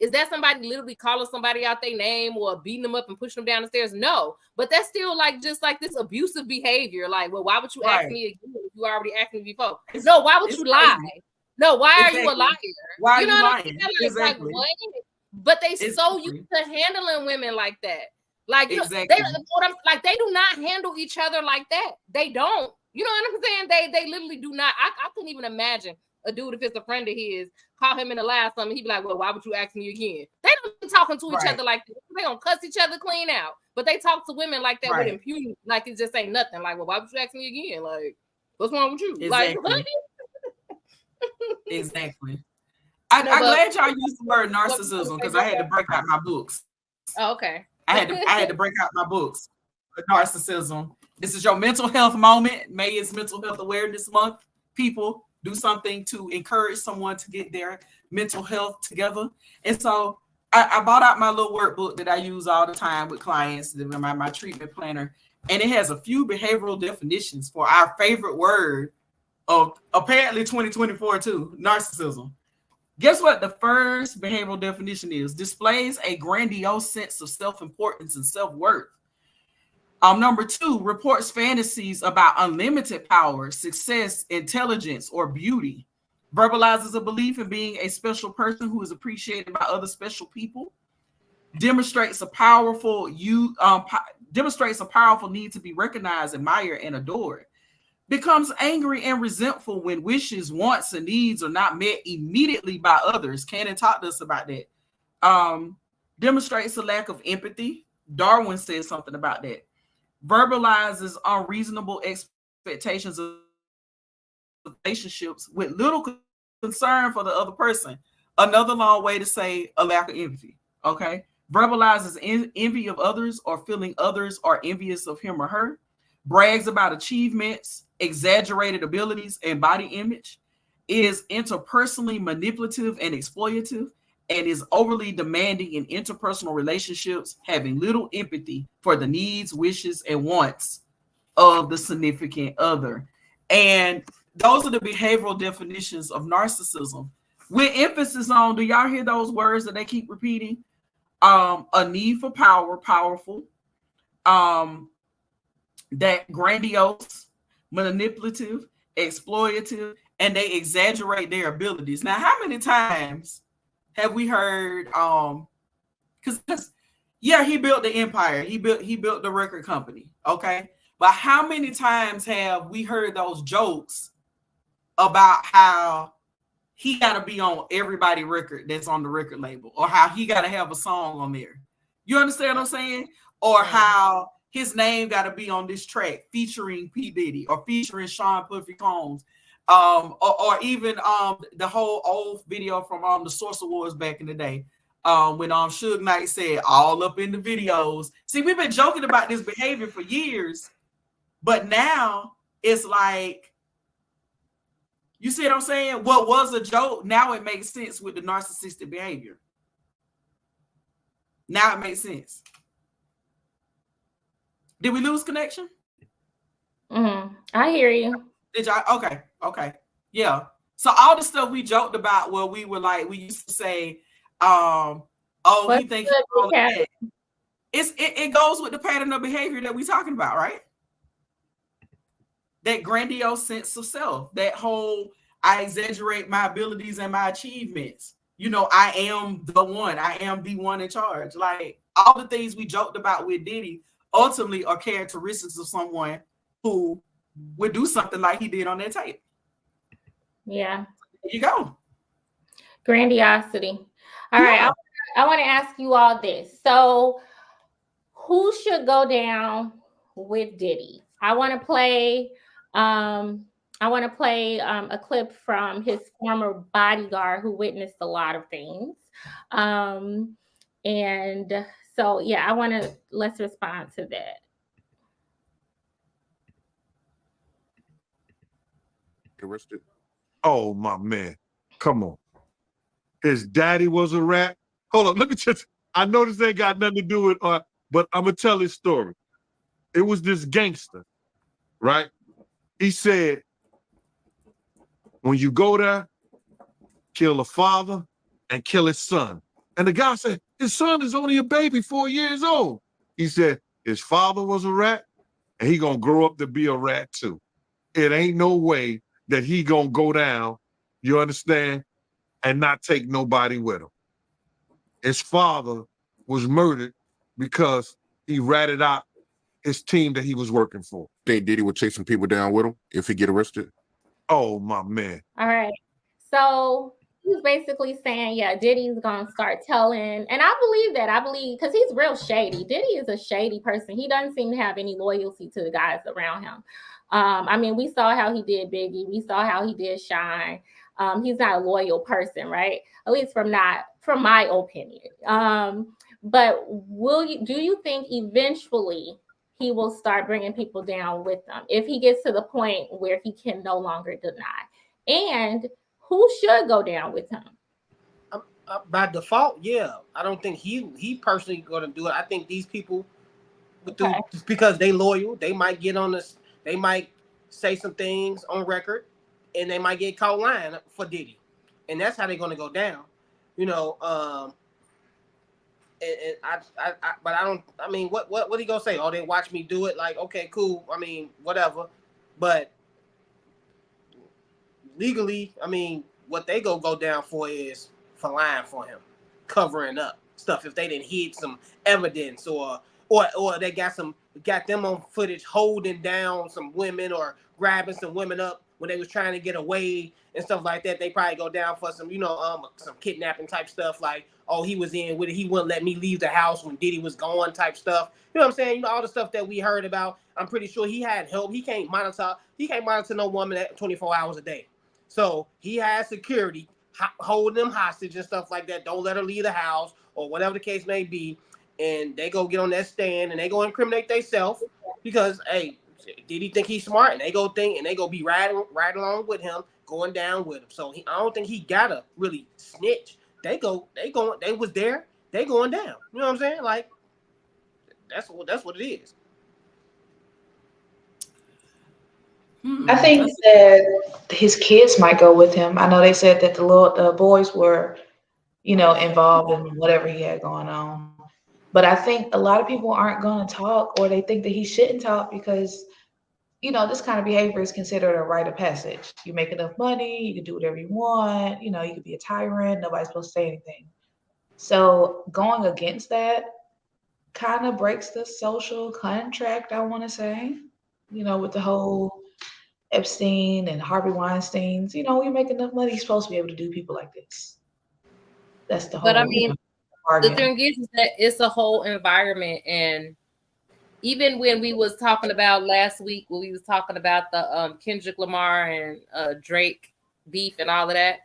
is that somebody literally calling somebody out their name or beating them up and pushing them down the stairs? No, but that's still like just like this abusive behavior. Like, well, why would you ask me again? You already asked me before. No, why would you lie? No, why are you a liar? Why are you know you what lying? I'm saying? Exactly. Like, what? But they so Exactly. used to handling women like that. Like, you Exactly. know, they do not handle each other like that. They don't. You know what I'm saying? They literally do not. I couldn't even imagine a dude, if it's a friend of his, call him in the last something, he'd be like, well, why would you ask me again? They don't be talking to each other like that. They don't cuss each other clean out. But they talk to women like that with impunity, like it just ain't nothing. Like, well, why would you ask me again? Like, what's wrong with you? Exactly. Like, exactly. I'm glad y'all used the word narcissism because I had to break out my books. Oh, okay. I had to break out my books for narcissism. This is your mental health moment. May is Mental Health Awareness Month. People, do something to encourage someone to get their mental health together. And so I bought out my little workbook that I use all the time with clients, my treatment planner, and it has a few behavioral definitions for our favorite word of apparently 2024 too, narcissism. Guess what the first behavioral definition is? Displays a grandiose sense of self-importance and self-worth. Number 2, reports fantasies about unlimited power, success, intelligence, or beauty. Verbalizes a belief in being a special person who is appreciated by other special people. Demonstrates a powerful need to be recognized, admired, and adored. Becomes angry and resentful when wishes, wants, and needs are not met immediately by others. Cannon talked to us about that. Demonstrates a lack of empathy. Darwin said something about that. Verbalizes unreasonable expectations of relationships with little concern for the other person. Another long way to say a lack of empathy. Okay. Verbalizes envy of others or feeling others are envious of him or her. Brags about achievements, exaggerated abilities, and body image. Is interpersonally manipulative and exploitative, and is overly demanding in interpersonal relationships, having little empathy for the needs, wishes, and wants of the significant other. And those are the behavioral definitions of narcissism. With emphasis on, do y'all hear those words that they keep repeating? A need for power, powerful. That grandiose, manipulative, exploitative, and they exaggerate their abilities. Now, how many times have we heard because he built the empire, he built the record company, okay, but how many times have we heard those jokes about how he got to be on everybody record that's on the record label, or how he got to have a song on there? You understand what I'm saying? Or how his name got to be on this track featuring P. Diddy or featuring Sean Puffy Combs. Or even the whole old video from the Source Awards back in the day, when Suge Knight said all up in the videos. See, we've been joking about this behavior for years, but now it's like, you see what I'm saying? What was a joke, now it makes sense with the narcissistic behavior. Now it makes sense. Did we lose connection? I hear you. Did y'all? Okay. Yeah. So all the stuff we joked about where we were like, we used to say, he thinks all that. It goes with the pattern of behavior that we're talking about, right? That grandiose sense of self, that whole, I exaggerate my abilities and my achievements. You know, I am the one. I am the one in charge. Like, all the things we joked about with Diddy ultimately are characteristics of someone who would do something like he did on that tape. Yeah. There you go. Grandiosity. All right. I want to ask you all this. So, who should go down with Diddy? I want to play a clip from his former bodyguard who witnessed a lot of things. And so, yeah, let's respond to that. Arrested. Oh, my man. Come on. His daddy was a rat. Hold on. Let me just, I know this ain't got nothing to do with, but I'm going to tell his story. It was this gangster, right? He said, when you go there, kill the father and kill his son. And the guy said, his son is only a baby, 4 years old. He said, his father was a rat, and he going to grow up to be a rat too. it ain't no way that he gonna go down, you understand, and not take nobody with him. His father was murdered because he ratted out his team that he was working for. Think Diddy would chase some people down with him if he get arrested? Oh, my man. All right. So he's basically saying, yeah, Diddy's going to start telling. And I believe that. I believe because he's real shady. Diddy is a shady person. He doesn't seem to have any loyalty to the guys around him. I mean, we saw how he did Biggie. We saw how he did Shine. He's not a loyal person, right? At least from my opinion. But do you think eventually he will start bringing people down with them if he gets to the point where he can no longer deny? And who should go down with him? By default, yeah. I don't think he personally going to do it. I think these people, just because they loyal, they might get on this. They might say some things on record, and they might get caught lying for Diddy, and that's how they're going to go down. You know. But I don't. I mean, what he gonna say? Oh, they watch me do it. Like, okay, cool. I mean, whatever. But legally, I mean, what they go down for is for lying for him, covering up stuff. If they didn't hid some evidence or they got them on footage holding down some women or grabbing some women up when they was trying to get away and stuff like that, they probably go down for some, some kidnapping type stuff. Like, oh, he was in with it. He wouldn't let me leave the house when Diddy was gone type stuff. You know what I'm saying? You know, all the stuff that we heard about. I'm pretty sure he had help. He can't monitor no woman at 24 hours a day. So he has security holding them hostage and stuff like that. Don't let her leave the house or whatever the case may be. And they go get on that stand and they go incriminate themselves because, hey, did he think he's smart? And they go be riding along with him, going down with him. So I don't think he gotta really snitch. They was there. They going down. You know what I'm saying? Like that's what it is. I think that his kids might go with him. I know they said that the boys were, involved in whatever he had going on. But I think a lot of people aren't going to talk, or they think that he shouldn't talk because, this kind of behavior is considered a rite of passage. You make enough money, you can do whatever you want, you could be a tyrant, nobody's supposed to say anything. So going against that kind of breaks the social contract, I want to say, with the whole Epstein and Harvey Weinsteins. When you make enough money, you're supposed to be able to do people like this. That's the whole. But I mean, the thing is that it's a whole environment, and even when we was talking about last week, when we was talking about the Kendrick Lamar and Drake beef and all of that,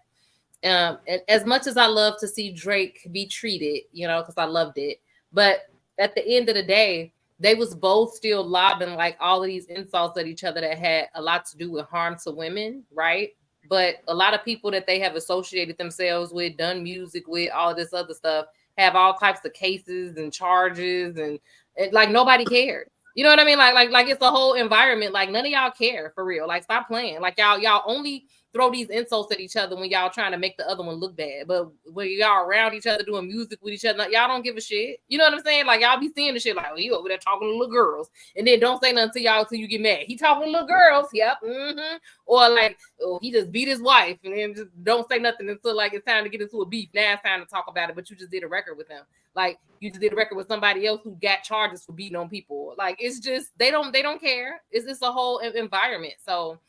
and as much as I love to see Drake be treated, because I loved it, but at the end of the day, they was both still lobbing like all of these insults at each other that had a lot to do with harm to women, right? But a lot of people that they have associated themselves with, done music with, all this other stuff, have all types of cases and charges, and like nobody cares. You know what I mean? Like it's a whole environment. Like none of y'all care for real. Like stop playing. Like y'all only throw these insults at each other when y'all trying to make the other one look bad. But when y'all around each other doing music with each other, y'all don't give a shit. You know what I'm saying? Like y'all be seeing the shit like, oh, you over there talking to little girls, and then don't say nothing to y'all till you get mad. He talking to little girls, yep, or like, oh, he just beat his wife, and then just don't say nothing until like it's time to get into a beef. Now it's time to talk about it, but you just did a record with him. Like you just did a record with somebody else who got charges for beating on people. Like it's just they don't care. It's a whole environment. So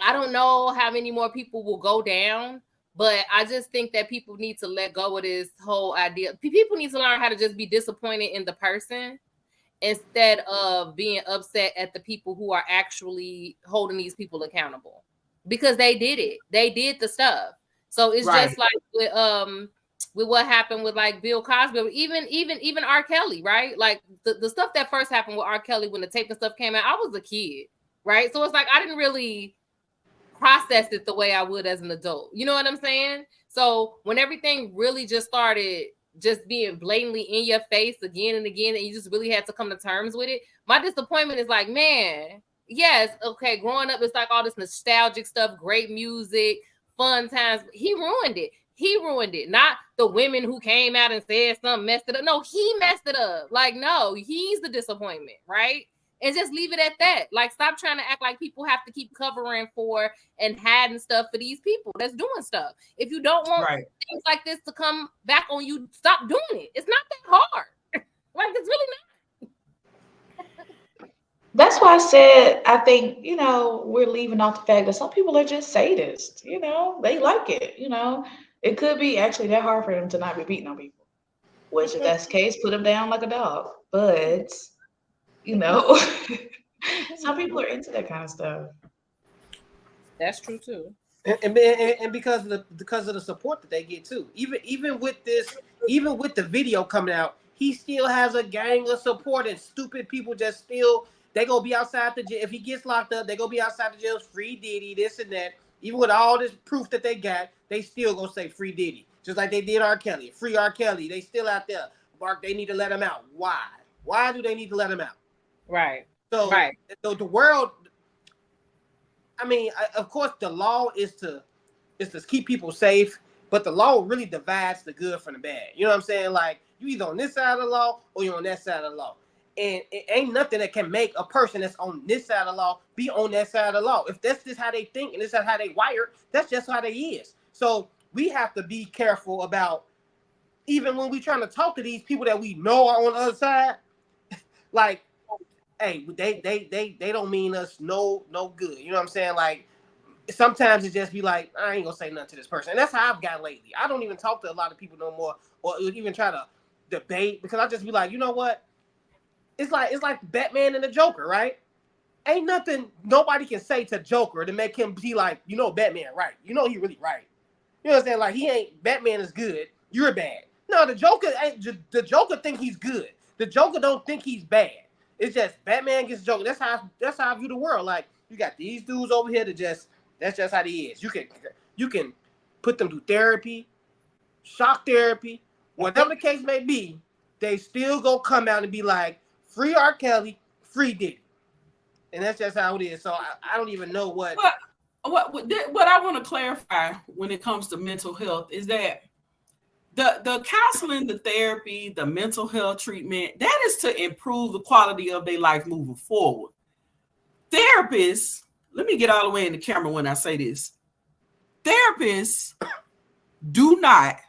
I don't know how many more people will go down, but I just think that people need to let go of this whole idea. People need to learn how to just be disappointed in the person instead of being upset at the people who are actually holding these people accountable, because they did it. They did the stuff. So it's just like with what happened with like Bill Cosby, even R. Kelly, right? Like the stuff that first happened with R. Kelly when the tape and stuff came out, I was a kid, right? So it's like I didn't really process it the way I would as an adult. You know what I'm saying? So when everything really just started just being blatantly in your face again and again, and you just really had to come to terms with it, my disappointment is like, man, yes, okay, growing up, it's like all this nostalgic stuff, great music, fun times. He ruined it. He ruined it. Not the women who came out and said something messed it up. No, he messed it up. Like, no, he's the disappointment, right? and just leave it at that. Like, stop trying to act like people have to keep covering for and hiding stuff for these people that's doing stuff. If you don't want things like this to come back on you, stop doing it. It's not that hard. Like, it's really not. That's why I said I think, we're leaving off the fact that some people are just sadists. They like it. It could be actually that hard for them to not be beating on people. Which, if that's the case, put them down like a dog. But some people are into that kind of stuff. That's true too. And because of the support that they get too. Even with the video coming out, he still has a gang of support, and stupid people just still, they gonna be outside the jail. If he gets locked up, they gonna be outside the jail, free Diddy, this and that. Even with all this proof that they got, they still gonna say free Diddy. Just like they did R. Kelly. Free R. Kelly. They still out there. Mark, they need to let him out. Why? Why do they need to let him out? Right. So the world, I mean, of course, the law is to keep people safe, but the law really divides the good from the bad. You know what I'm saying? Like, you either on this side of the law or you're on that side of the law. And it ain't nothing that can make a person that's on this side of the law be on that side of the law. If that's just how they think and this is how they wired, that's just how they is. So we have to be careful about, even when we trying to talk to these people that we know are on the other side, like, hey, they don't mean us no good. You know what I'm saying? Like, sometimes it just be like, I ain't gonna say nothing to this person. And that's how I've got lately. I don't even talk to a lot of people no more, or even try to debate, because I just be like, you know what? It's like Batman and the Joker, right? Ain't nothing nobody can say to Joker to make him be like, Batman, right? He really right. You know what I'm saying? Like, he ain't, Batman is good, you're bad. No, the Joker think he's good. The Joker don't think he's bad. It's just Batman gets Joker. That's how I view the world. Like, you got these dudes over here that's just how he is. You can put them through therapy, shock therapy, whatever the case may be, they still go come out and be like, free R. Kelly, free Diddy. And that's just how it is. So I don't even know what I want to clarify when it comes to mental health is that the counseling, the therapy, the mental health treatment, that is to improve the quality of their life moving forward. Therapists, let me get all the way in the camera when I say this. Therapists do not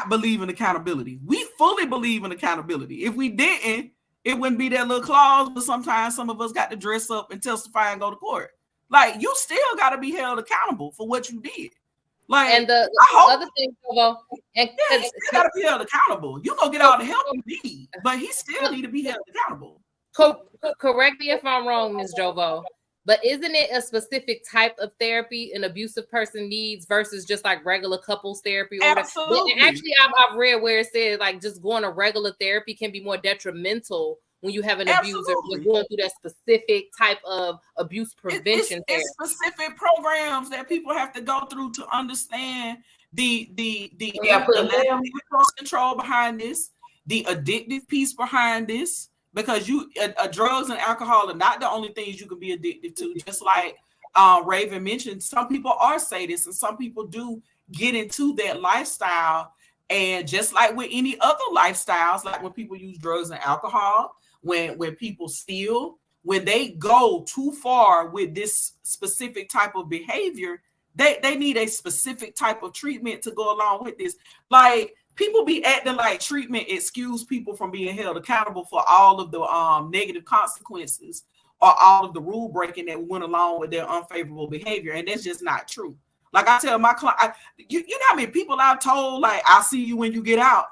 believe in accountability. We fully believe in accountability. If we didn't, it wouldn't be that little clause, but sometimes some of us got to dress up and testify and go to court. Like, you still got to be held accountable for what you did. Like, and the other thing, though, he still got to be held accountable. You gonna get all the help you need, but he still need to be held accountable. Correct me if I'm wrong, Ms. Jovo, but isn't it a specific type of therapy an abusive person needs versus just like regular couples therapy? Absolutely. And actually, I've read where it says like just going to regular therapy can be more detrimental when you have an abuser. You're going through that specific type of abuse prevention. It's specific programs that people have to go through to understand the control behind this, the addictive piece behind this, because drugs and alcohol are not the only things you can be addicted to. Just like Raven mentioned, some people are sadists and some people do get into that lifestyle. And just like with any other lifestyles, like when people use drugs and alcohol, when people steal, when they go too far with this specific type of behavior, they need a specific type of treatment to go along with this. Like, people be acting like treatment excuse people from being held accountable for all of the negative consequences or all of the rule breaking that went along with their unfavorable behavior. And that's just not true. Like, I tell my client, you know how many people I've told, like, I'll see you when you get out.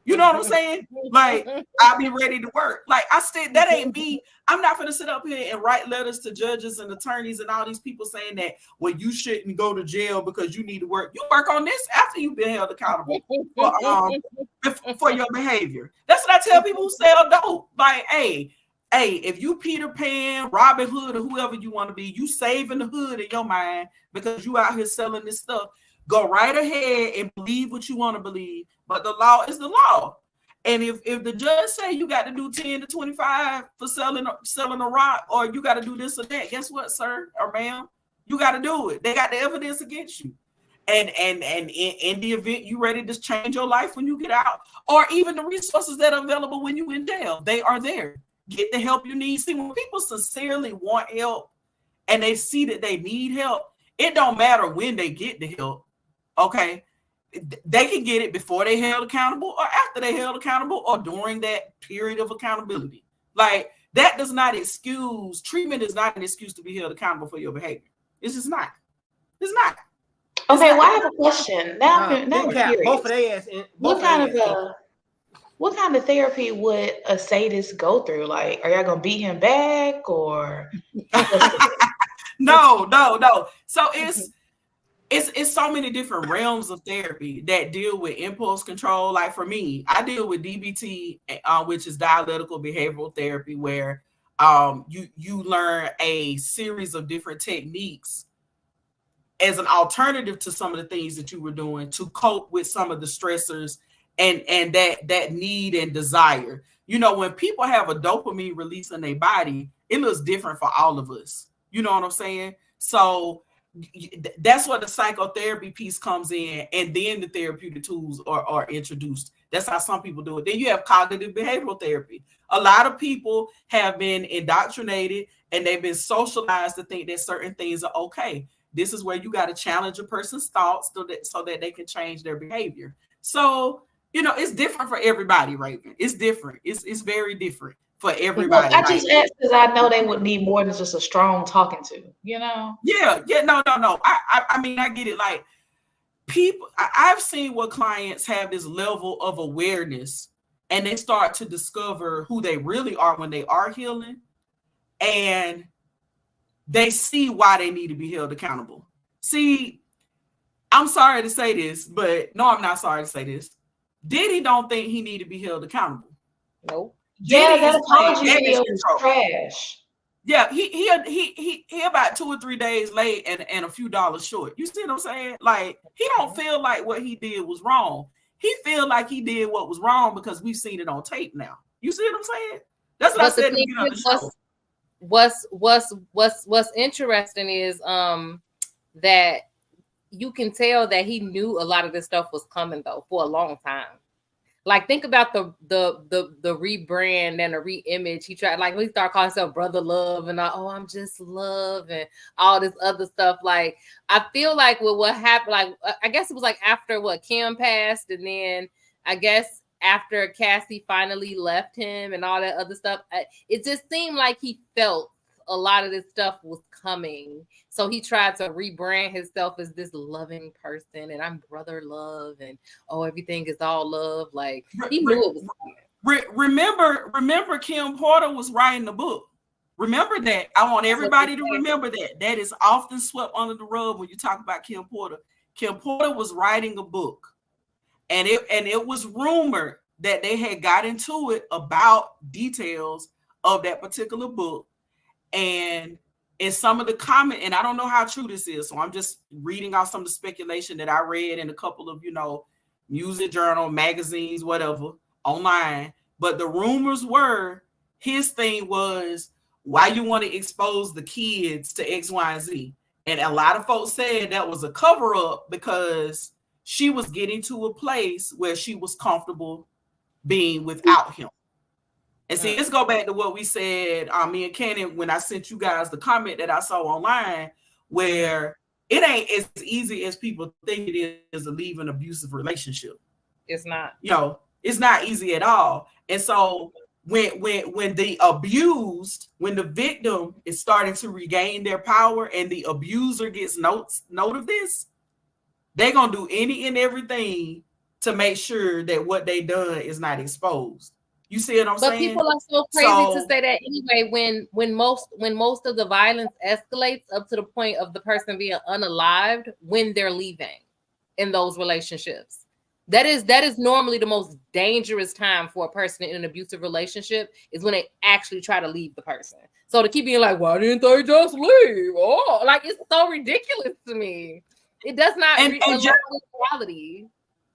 You know what I'm saying? Like, I'll be ready to work. Like, that ain't me. I'm not going to sit up here and write letters to judges and attorneys and all these people saying that, well, you shouldn't go to jail because you need to work. You work on this after you've been held accountable for your behavior. That's what I tell people who sell dope. Like, hey, if you Peter Pan, Robin Hood, or whoever you want to be, you saving the hood in your mind because you out here selling this stuff. Go right ahead and believe what you want to believe, but the law is the law. And if the judge say you got to do 10 to 25 for selling a rock, or you got to do this or that, guess what, sir or ma'am? You got to do it. They got the evidence against you. And in the event you ready to change your life when you get out, or even the resources that are available when you in jail, they are there. get the help you need. See, when people sincerely want help and they see that they need help, it don't matter when they get the help. Okay. They can get it before they held accountable or after they held accountable or during that period of accountability. Like, that does not excuse, treatment is not an excuse to be held accountable for your behavior. It's just not. It's not. Okay, well, I have a question. Now I'm curious. Both of their ass. What kind of therapy would a sadist go through? Like, are y'all gonna beat him back or? No. So it's so many different realms of therapy that deal with impulse control. Like for me, I deal with DBT, which is dialectical behavioral therapy, where you learn a series of different techniques as an alternative to some of the things that you were doing to cope with some of the stressors and that need and desire. You know, when people have a dopamine release in their body, it looks different for all of us. You know what I'm saying? So that's where the psychotherapy piece comes in, and then the therapeutic tools are introduced. That's how some people do it. Then you have cognitive behavioral therapy. A lot of people have been indoctrinated and they've been socialized to think that certain things are okay. This is where you got to challenge a person's thoughts so that they can change their behavior. So, you know, it's different for everybody, Raven. It's different. It's very different for everybody. I just asked because I know they would need more than just a strong talking to, you know? Yeah, no. I mean, I get it. Like, people, I've seen what clients have this level of awareness and they start to discover who they really are when they are healing, and they see why they need to be held accountable. See, I'm sorry to say this, but no, I'm not sorry to say this. Diddy don't think he need to be held accountable. Nope. Yeah, that apology video was trash. Yeah, he about 2 or 3 days late and a few dollars short. You see what I'm saying? Like, he don't feel like what he did was wrong. He feel like he did what was wrong because we've seen it on tape now. You see what I'm saying? That's what I said to get on the show. What's interesting is that you can tell that he knew a lot of this stuff was coming though for a long time. Like, think about the rebrand and the re-image. He tried, like, he started calling himself Brother Love and I'm just love and all this other stuff. Like, I feel like with what happened, like, I guess it was like after Kim passed, and then I guess after Cassie finally left him and all that other stuff, it just seemed like he felt a lot of this stuff was coming. So he tried to rebrand himself as this loving person, and I'm Brother Love, and everything is all love. Like, he knew it was coming. Remember Kim Porter was writing the book. Remember that. I want everybody to remember that. That is often swept under the rug when you talk about Kim Porter. Kim Porter was writing a book, and it was rumored that they had got into it about details of that particular book. And in some of the comment, and I don't know how true this is, so I'm just reading out some of the speculation that I read in a couple of, music journal, magazines, whatever, online. But the rumors were his thing was, why you want to expose the kids to X, Y, and Z. And a lot of folks said that was a cover up because she was getting to a place where she was comfortable being without him. And see, let's go back to what we said, me and Cannon, when I sent you guys the comment that I saw online, where it ain't as easy as people think it is to leave an abusive relationship. It's not. It's not easy at all. And so when the abused, when the victim is starting to regain their power and the abuser gets note of this, they're going to do any and everything to make sure that what they done is not exposed. You see what I'm saying? But people are so crazy to say that anyway. When most of the violence escalates up to the point of the person being unalived when they're leaving in those relationships, that is normally the most dangerous time for a person in an abusive relationship, is when they actually try to leave the person. So to keep being like, why didn't they just leave? Oh, like, it's so ridiculous to me. It does not reality.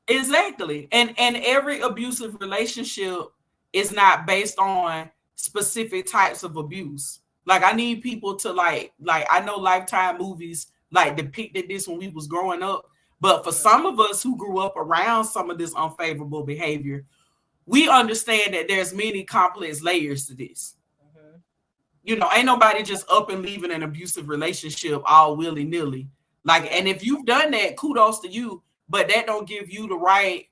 Exactly, and every abusive relationship is not based on specific types of abuse. Like, I need people to like I know Lifetime movies like depicted this when we was growing up, but for some of us who grew up around some of this unfavorable behavior, we understand that there's many complex layers to this. You know, ain't nobody just up and leaving an abusive relationship all willy-nilly. Like, and if you've done that, kudos to you, but that don't give you the right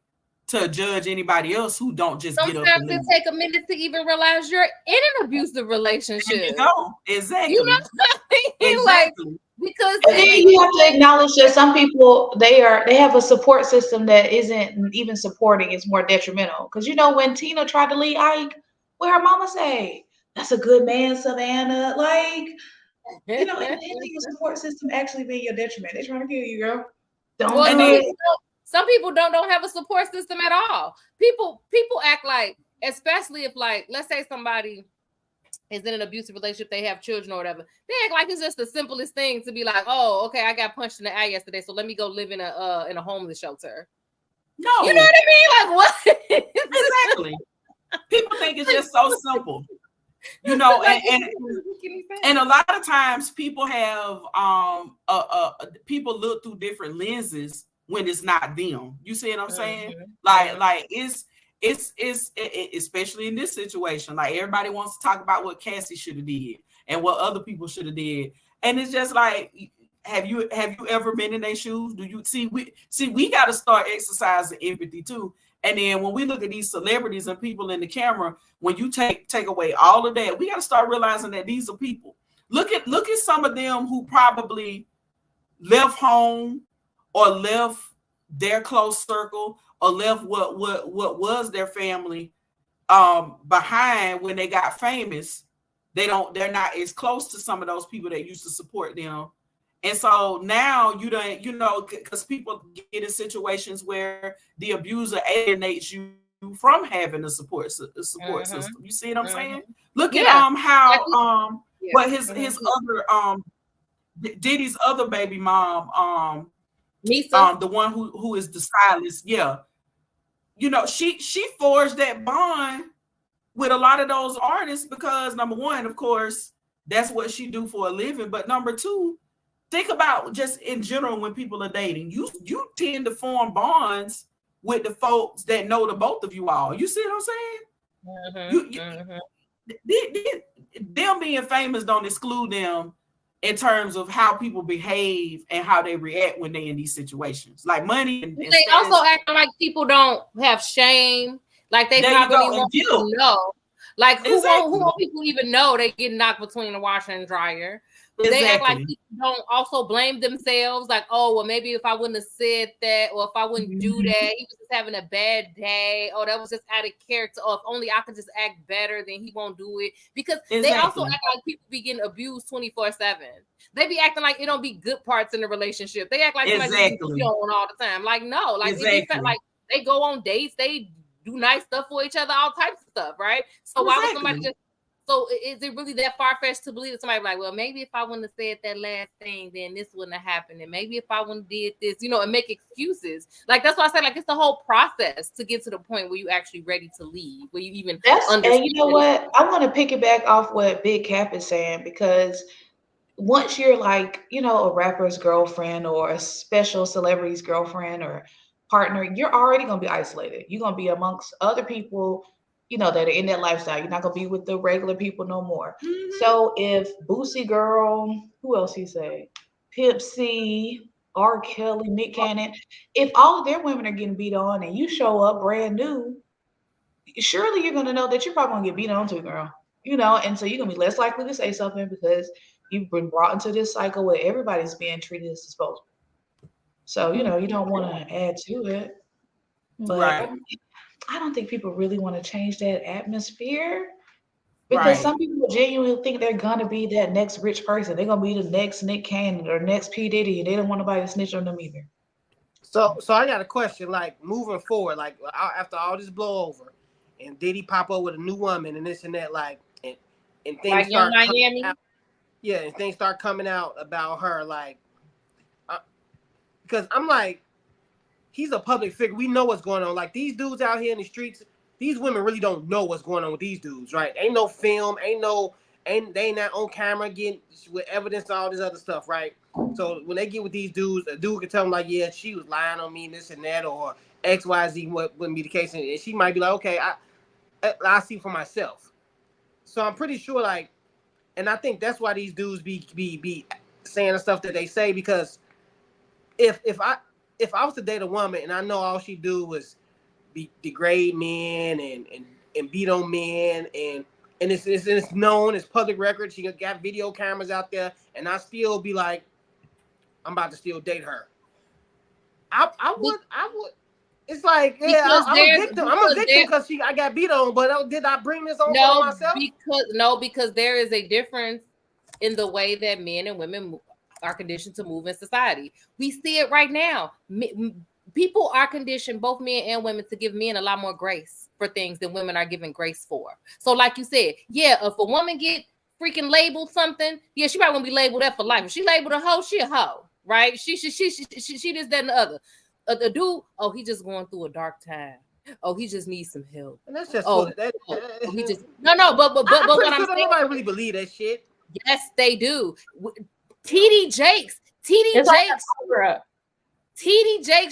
to judge anybody else who don't just get up and Sometimes leave. it take a minute to even realize you're in an abusive relationship. There you go. Exactly. You know what I mean? Exactly. Like, because But then you have to acknowledge that some people they have a support system that isn't even supporting, it's more detrimental. Because you know, when Tina tried to leave Ike, what her mama say? That's a good man, Savannah. Like, you know, and then your support system actually being your detriment. They're trying to kill you, girl. Don't well, do it. some people don't have a support system at all. People act like, especially if, like, let's say somebody is in an abusive relationship, they have children or whatever, they act like it's just the simplest thing to be like, oh, okay, I got punched in the eye yesterday, so let me go live in a homeless shelter. No. You know what I mean? Like, what? Exactly. People think it's just so simple. You know, and a lot of times people have people look through different lenses when it's not them. You see what I'm saying? Like it's especially in this situation, like everybody wants to talk about what Cassie should have did and what other people should have did, and it's just like, have you ever been in their shoes? Do you see we got to start exercising empathy too. And then when we look at these celebrities and people in the camera, when you take away all of that, we got to start realizing that these are people. Look at some of them who probably left home or left their close circle or left what was their family behind when they got famous. They're not as close to some of those people that used to support them. And so now you don't, you know, because people get in situations where the abuser alienates you from having a support system. You see what I'm saying? Look at how what his other Diddy's other baby mom, Misa, the one who is the stylist, yeah. You know, she forged that bond with a lot of those artists because, number one, of course, that's what she do for a living. But number two, think about just in general when people are dating, you tend to form bonds with the folks that know the both of you all. You see what I'm saying? Them being famous don't exclude them in terms of how people behave and how they react when they're in these situations. Like money and they status, also act like people don't have shame. Like they probably want people to know. Like who won't people even know they get knocked between the washer and dryer? They act like people don't also blame themselves. Like, oh, well, maybe if I wouldn't have said that, or if I wouldn't do that, he was just having a bad day, or that was just out of character, or if only I could just act better, then he won't do it. Because they also act like people be getting abused 24/7. They be acting like it don't be good parts in the relationship. They act like somebody just beat on all the time. Like, no, like like they go on dates, they do nice stuff for each other, all types of stuff, right? So why would somebody just? So is it really that far-fetched to believe that somebody like, well, maybe if I wouldn't have said that last thing, then this wouldn't have happened, and maybe if I wouldn't have did this, you know, and make excuses. Like that's why I say, like, it's the whole process to get to the point where you actually ready to leave, where you even understand. And you know what? I want to piggyback off what Big Cap is saying, because once you're like, you know, a rapper's girlfriend or a special celebrity's girlfriend or partner, you're already going to be isolated. You're going to be amongst other people, you know, that are in that lifestyle. You're not going to be with the regular people no more. So if Boosie Girl, who else he say? Pimp C, R. Kelly, Nick Cannon, if all of their women are getting beat on and you show up brand new, surely you're going to know that you're probably going to get beat on too, girl. You know, and so you're going to be less likely to say something because you've been brought into this cycle where everybody's being treated as disposable. So, you know, you don't want to add to it. But I don't think people really want to change that atmosphere, because some people genuinely think they're going to be that next rich person. They're going to be the next Nick Cannon or next P. Diddy, and they don't want nobody to snitch on them either. So I got a question, like moving forward, like after all this blow over and Diddy pop up with a new woman and this and that, like, and things like start Miami. Out, yeah, and things start coming out about her, like, because I'm like, he's a public figure. We know what's going on. Like, these dudes out here in the streets, these women really don't know what's going on with these dudes, right? Ain't no film, they ain't not on camera getting with evidence and all this other stuff, right? So when they get with these dudes, a dude can tell them like, yeah, she was lying on me, this and that, or XYZ wouldn't be the case, and she might be like, okay, I see for myself. So I'm pretty sure, like, And I think that's why these dudes be saying the stuff that they say, because if I was to date a woman and I know all she do was degrade men and beat on men and it's known, it's public record, she got video cameras out there, and I still be like, I'm about to still date her. I would. It's like, yeah, I'm a victim. I'm a victim because I got beat on, but did I bring this on myself? Because there is a difference in the way that men and women are conditioned to move in society. We see it right now. People are conditioned, both men and women, to give men a lot more grace for things than women are given grace for. So like you said, yeah, if a woman get freaking labeled something, yeah, she might want to be labeled that for life. If she labeled a hoe, she a hoe, right? She this, that, and the other. A dude, oh, he just going through a dark time. Oh, he just needs some help. And that's just he just but what I'm saying, nobody really believe that shit. Yes, they do. TD Jakes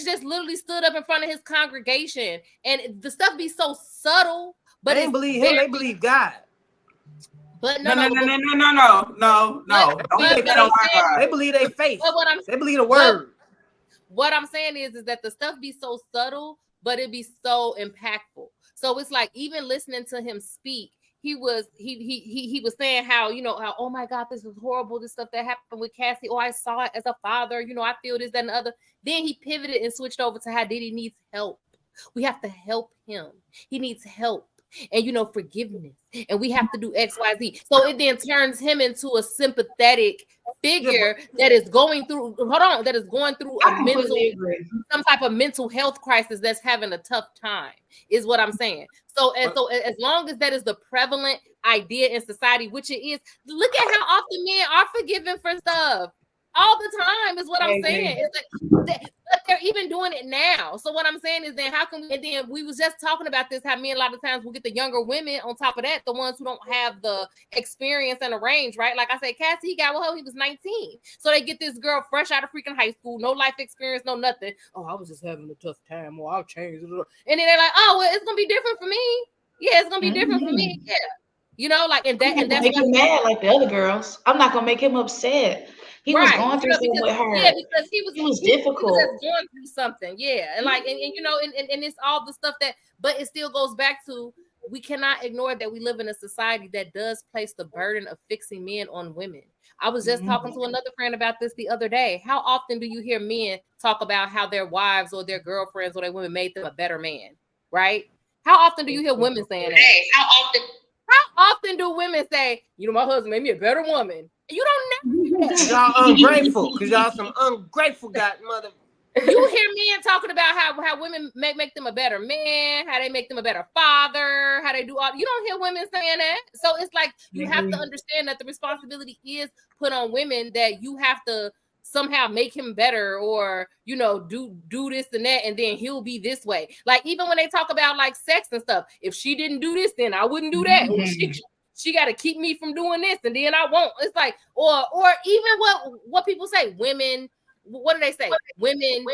just literally stood up in front of his congregation, and the stuff be so subtle. But they didn't believe him; they believe God. But no. They believe their faith. They believe the word. What I'm saying is that the stuff be so subtle, but it be so impactful. So it's like, even listening to him speak, he was saying how, oh my God, this is horrible, this stuff that happened with Cassie. Oh, I saw it as a father, I feel this, that, and the other. Then he pivoted and switched over to how Diddy needs help. We have to help him. He needs help and forgiveness. And we have to do X, Y, Z. So it then turns him into a sympathetic figure that is going through some type of mental health crisis, that's having a tough time, is what I'm saying. So as long as that is the prevalent idea in society, which it is, look at how often men are forgiven for stuff all the time, is what I'm saying. It's like, but they're even doing it now. So what I'm saying is, then how can we, and then we was just talking about this, how men a lot of times will get the younger women on top of that, the ones who don't have the experience and the range, right? Like I said, Cassie, he got with her, he was 19. So they get this girl fresh out of freaking high school, no life experience, no nothing. Oh, I was just having a tough time, or I'll change it. And then they're like, oh, well, it's gonna be different for me. Yeah, it's gonna be different for me. Yeah. And that's make him mad like the other girls. I'm not gonna make him upset. He was going through something with her. Yeah, because he was difficult. He was going through something. Yeah, and and it's all the stuff that, but it still goes back to, we cannot ignore that we live in a society that does place the burden of fixing men on women. I was just talking to another friend about this the other day. How often do you hear men talk about how their wives or their girlfriends or their women made them a better man, right? How often do you hear women saying that? Hey, how often do women say, my husband made me a better woman? You don't know that. Y'all ungrateful, because y'all some ungrateful mother. You hear men talking about how women make them a better man, how they make them a better father, how they do all. You don't hear women saying that. So it's like, you have to understand that the responsibility is put on women, that you have to somehow make him better, or do this and that, and then he'll be this way. Like, even when they talk about like sex and stuff, if she didn't do this, then I wouldn't do that. She got to keep me from doing this, and then I won't. It's like, or even what people say, women. What do they say? Women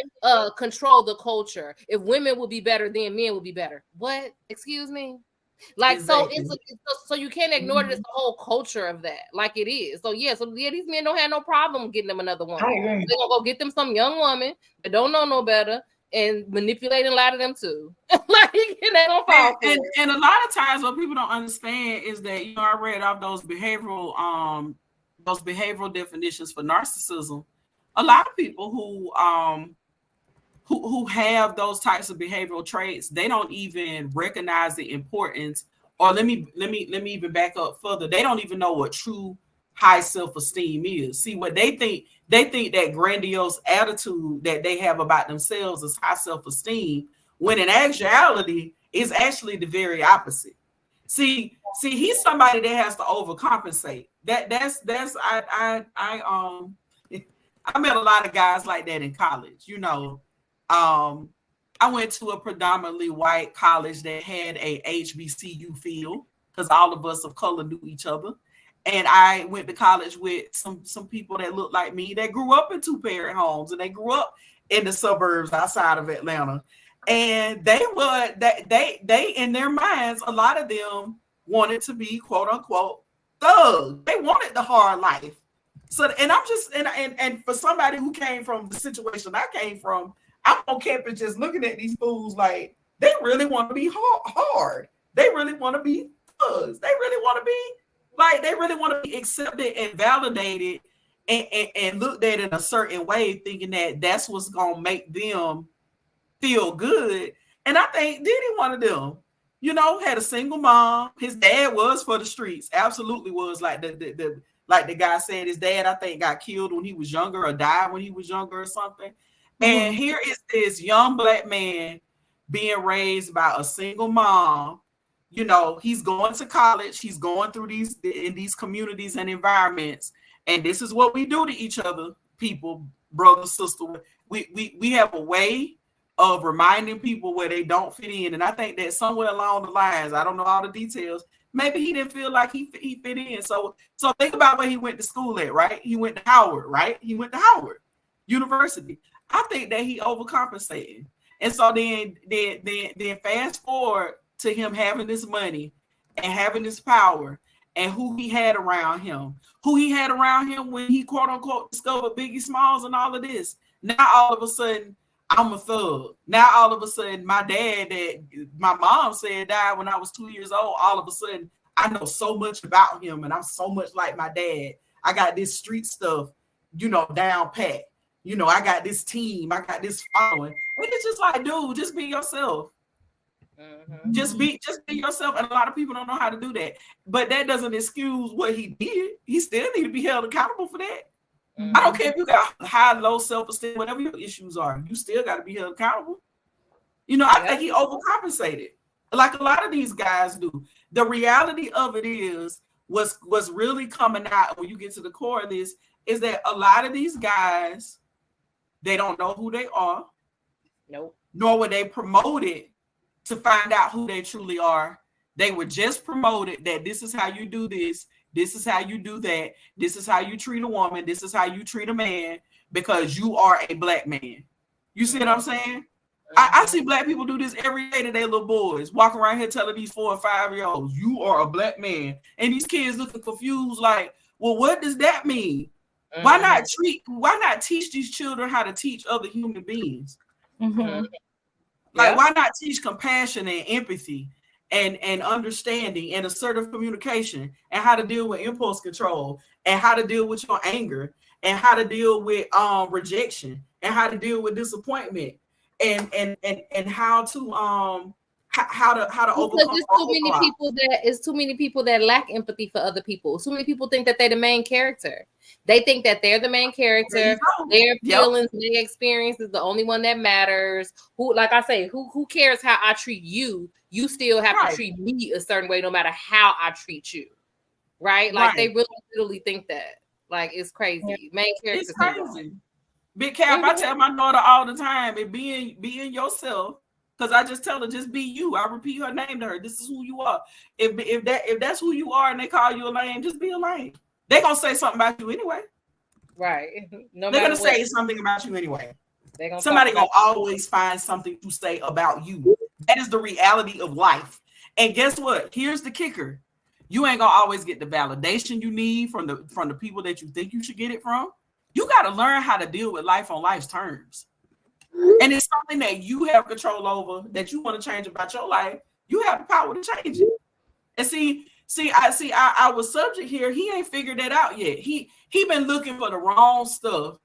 control the culture. If women will be better, then men will be better. What? Excuse me? Like, exactly. So you can't ignore that it's the whole culture of that, like it is. So yeah, these men don't have no problem getting them another woman. They're gonna go get them some young woman that don't know no better and manipulate and lie to them too. Like, and they don't fall. And a lot of times, what people don't understand is that, I read off those behavioral definitions for narcissism. A lot of people who have those types of behavioral traits, they don't even recognize the importance, or let me even back up further. They don't even know what true high self-esteem is. See, what they think that grandiose attitude that they have about themselves is high self-esteem, when in actuality is actually the very opposite. See, he's somebody that has to overcompensate. I met a lot of guys like that in college. I went to a predominantly white college that had a HBCU feel, because all of us of color knew each other. And I went to college with some people that looked like me, that grew up in 2-parent homes, and they grew up in the suburbs outside of Atlanta. And they in their minds, a lot of them wanted to be, quote unquote, thug. They wanted the hard life. So, and I'm just, and for somebody who came from the situation I came from, I'm on campus just looking at these fools like they really want to be hard. They really want to be thugs. They really want to be like, they really want to be accepted and validated and looked at in a certain way, thinking that that's what's going to make them feel good. And I think Diddy one of them, you know, had a single mom. His dad was for the streets. Absolutely was. Like the guy said, his dad, I think, got killed when he was younger or died when he was younger or something. Mm-hmm. And here is this young black man being raised by a single mom. You know, he's going to college. He's going through these communities and environments. And this is what we do to each other, people, brother, sister. We have a way of reminding people where they don't fit in. And I think that somewhere along the lines, I don't know all the details, maybe he didn't feel like he fit in. So think about where he went to school at, right? He went to Howard, right? He went to Howard University. I think that he overcompensated. And so then fast forward to him having this money and having this power and who he had around him when he quote unquote discovered Biggie Smalls and all of this. Now all of a sudden I'm a thug. Now all of a sudden my dad that my mom said died when I was 2 years old, all of a sudden I know so much about him and I'm so much like my dad. I got this street stuff, you know, down pat. You know, I got this team, I got this following. And it's just like, dude, just be yourself. Mm-hmm. Just be yourself. And a lot of people don't know how to do that. But that doesn't excuse what he did. He still need to be held accountable for that. Mm-hmm. I don't care if you got high, low self-esteem, whatever your issues are, you still got to be held accountable. You know, I think he overcompensated, like a lot of these guys do. The reality of it is, what's really coming out when you get to the core of this is that a lot of these guys, they don't know who they are. Nope. Nor were they promoted to find out who they truly are. They were just promoted that this is how you do this. This is how you do that. This is how you treat a woman. This is how you treat a man because you are a black man. You see what I'm saying? I see black people do this every day to their little boys, walking around here telling these 4 or 5 year olds, you are a black man. And these kids looking confused like, well, what does that mean? Mm-hmm. Why not teach these children how to teach other human beings? Mm-hmm. Like, why not teach compassion and empathy and understanding and assertive communication and how to deal with impulse control and how to deal with your anger and how to deal with rejection and how to deal with disappointment and how to overcome. There's too many people that lack empathy for other people. Too many people think that they're the main character. They think that they're the main character. Their feelings, their experience is the only one that matters. Who, like I say, who cares how I treat you? You still have to treat me a certain way, no matter how I treat you. Right? Like they really literally think that. Like it's crazy. Yeah. Main character. It's crazy. Big Cap, I tell my daughter all the time, and being yourself. Because I just tell her, just be you. I repeat her name to her. This is who you are. If that's who you are and they call you a lame, just be a lame. They're going to say something about you anyway. Right. No, they're going to say something about you anyway. Somebody going to always find something to say about you. That is the reality of life. And guess what? Here's the kicker. You ain't going to always get the validation you need from the people that you think you should get it from. You got to learn how to deal with life on life's terms. And it's something that you have control over, that you want to change about your life. You have the power to change it. And see, our subject here, he ain't figured that out yet. He been looking for the wrong stuff,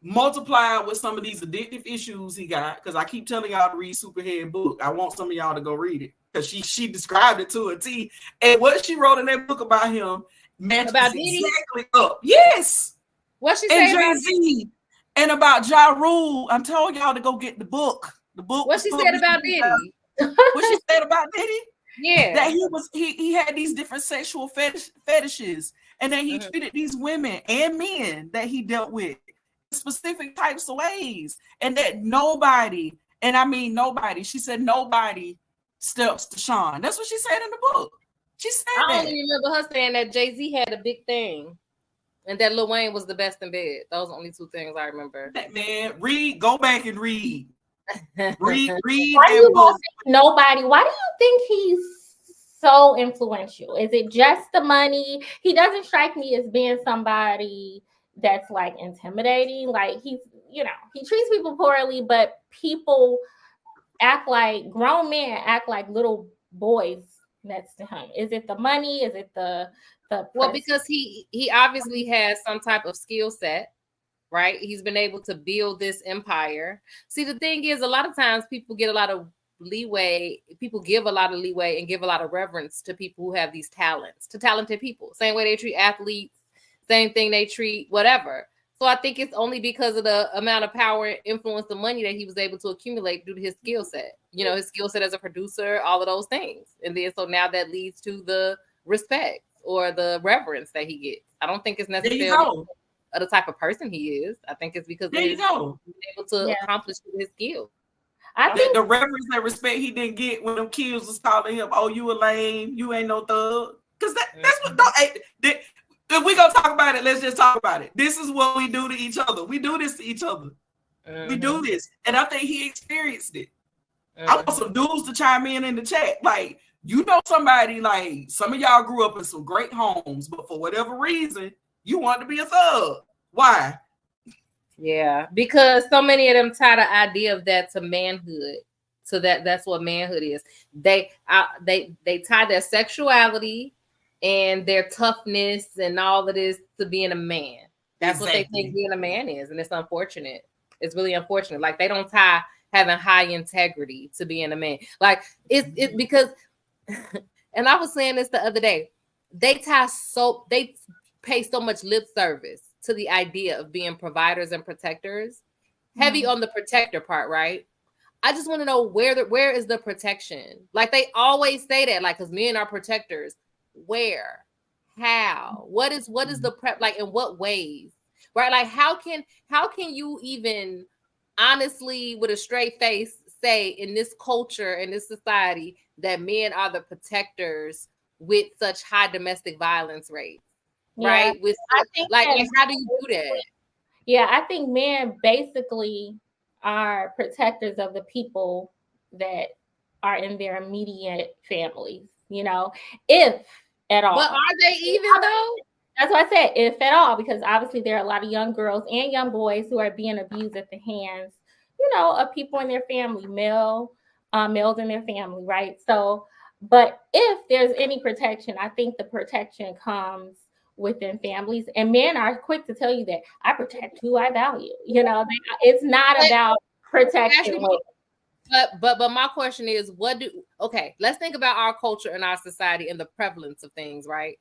multiplied with some of these addictive issues he got. Because I keep telling y'all to read Superhead book. I want some of y'all to go read it because she described it to a T. And what she wrote in that book about him matches about exactly up. Yes. What she said about Jay-Z. And about Ja Rule, I'm telling y'all to go get the book. The book. What she said about Diddy? What she said about Diddy? Yeah, that he had these different sexual fetishes, and that he treated these women and men that he dealt with specific types of ways, and that nobody, and I mean nobody. She said nobody steps to Sean. That's what she said in the book. She said I only remember her saying that Jay-Z had a big thing. And that Lil Wayne was the best in bed. Those are the only two things I remember. Man, go back and read. Read why that book. Nobody. Why do you think he's so influential? Is it just the money? He doesn't strike me as being somebody that's like intimidating. Like he's, you know, he treats people poorly, but people act like grown men act like little boys next to him. Is it the money? Is it the well, because he obviously has some type of skill set, right? He's been able to build this empire. See, the thing is, a lot of times people get a lot of leeway. People give a lot of leeway and give a lot of reverence to people who have these talents, to talented people. Same way they treat athletes, same thing they treat whatever. So I think it's only because of the amount of power, influence, and money that he was able to accumulate due to his skill set. You know, his skill set as a producer, all of those things. And then so now that leads to the respect or the reverence that he gets. I don't think it's necessarily the type of person he is. I think it's because he's able to accomplish his skills. I think the reverence and respect he didn't get when them kids was calling him, "Oh, you a lame, you ain't no thug." Because that's what if we gonna talk about it, let's just talk about it. This is what we do to each other. We do this to each other. We do this, and I think he experienced it. I want some dudes to chime in the chat. Like, you know, somebody like some of y'all grew up in some great homes, but for whatever reason, you want to be a thug. Why? Yeah, because so many of them tie the idea of that to manhood. So that's what manhood is. They tie their sexuality and their toughness and all of this to being a man. That's what they think being a man is, and it's unfortunate. It's really unfortunate. Like, they don't tie having high integrity to being a man. Like, it's because, and I was saying this the other day, they pay so much lip service to the idea of being providers and protectors, heavy on the protector part, right? I just want to know where is the protection? Like, they always say that, like, because men are protectors. Where? How? What is the prep? Like, in what ways? Right? Like, how can you even honestly, with a straight face, say in this culture, in this society, that men are the protectors with such high domestic violence rates? Right? With I think and how do you do that? Yeah, I think men basically are protectors of the people that are in their immediate families, you know, if at all. But are they even though? That's what I said, if at all, because obviously there are a lot of young girls and young boys who are being abused at the hands, you know, of people in their family, males in their family, right? So, but if there's any protection, I think the protection comes within families, and men are quick to tell you that I protect who I value. You know, it's not about protection. But my question is, let's think about our culture and our society and the prevalence of things, right?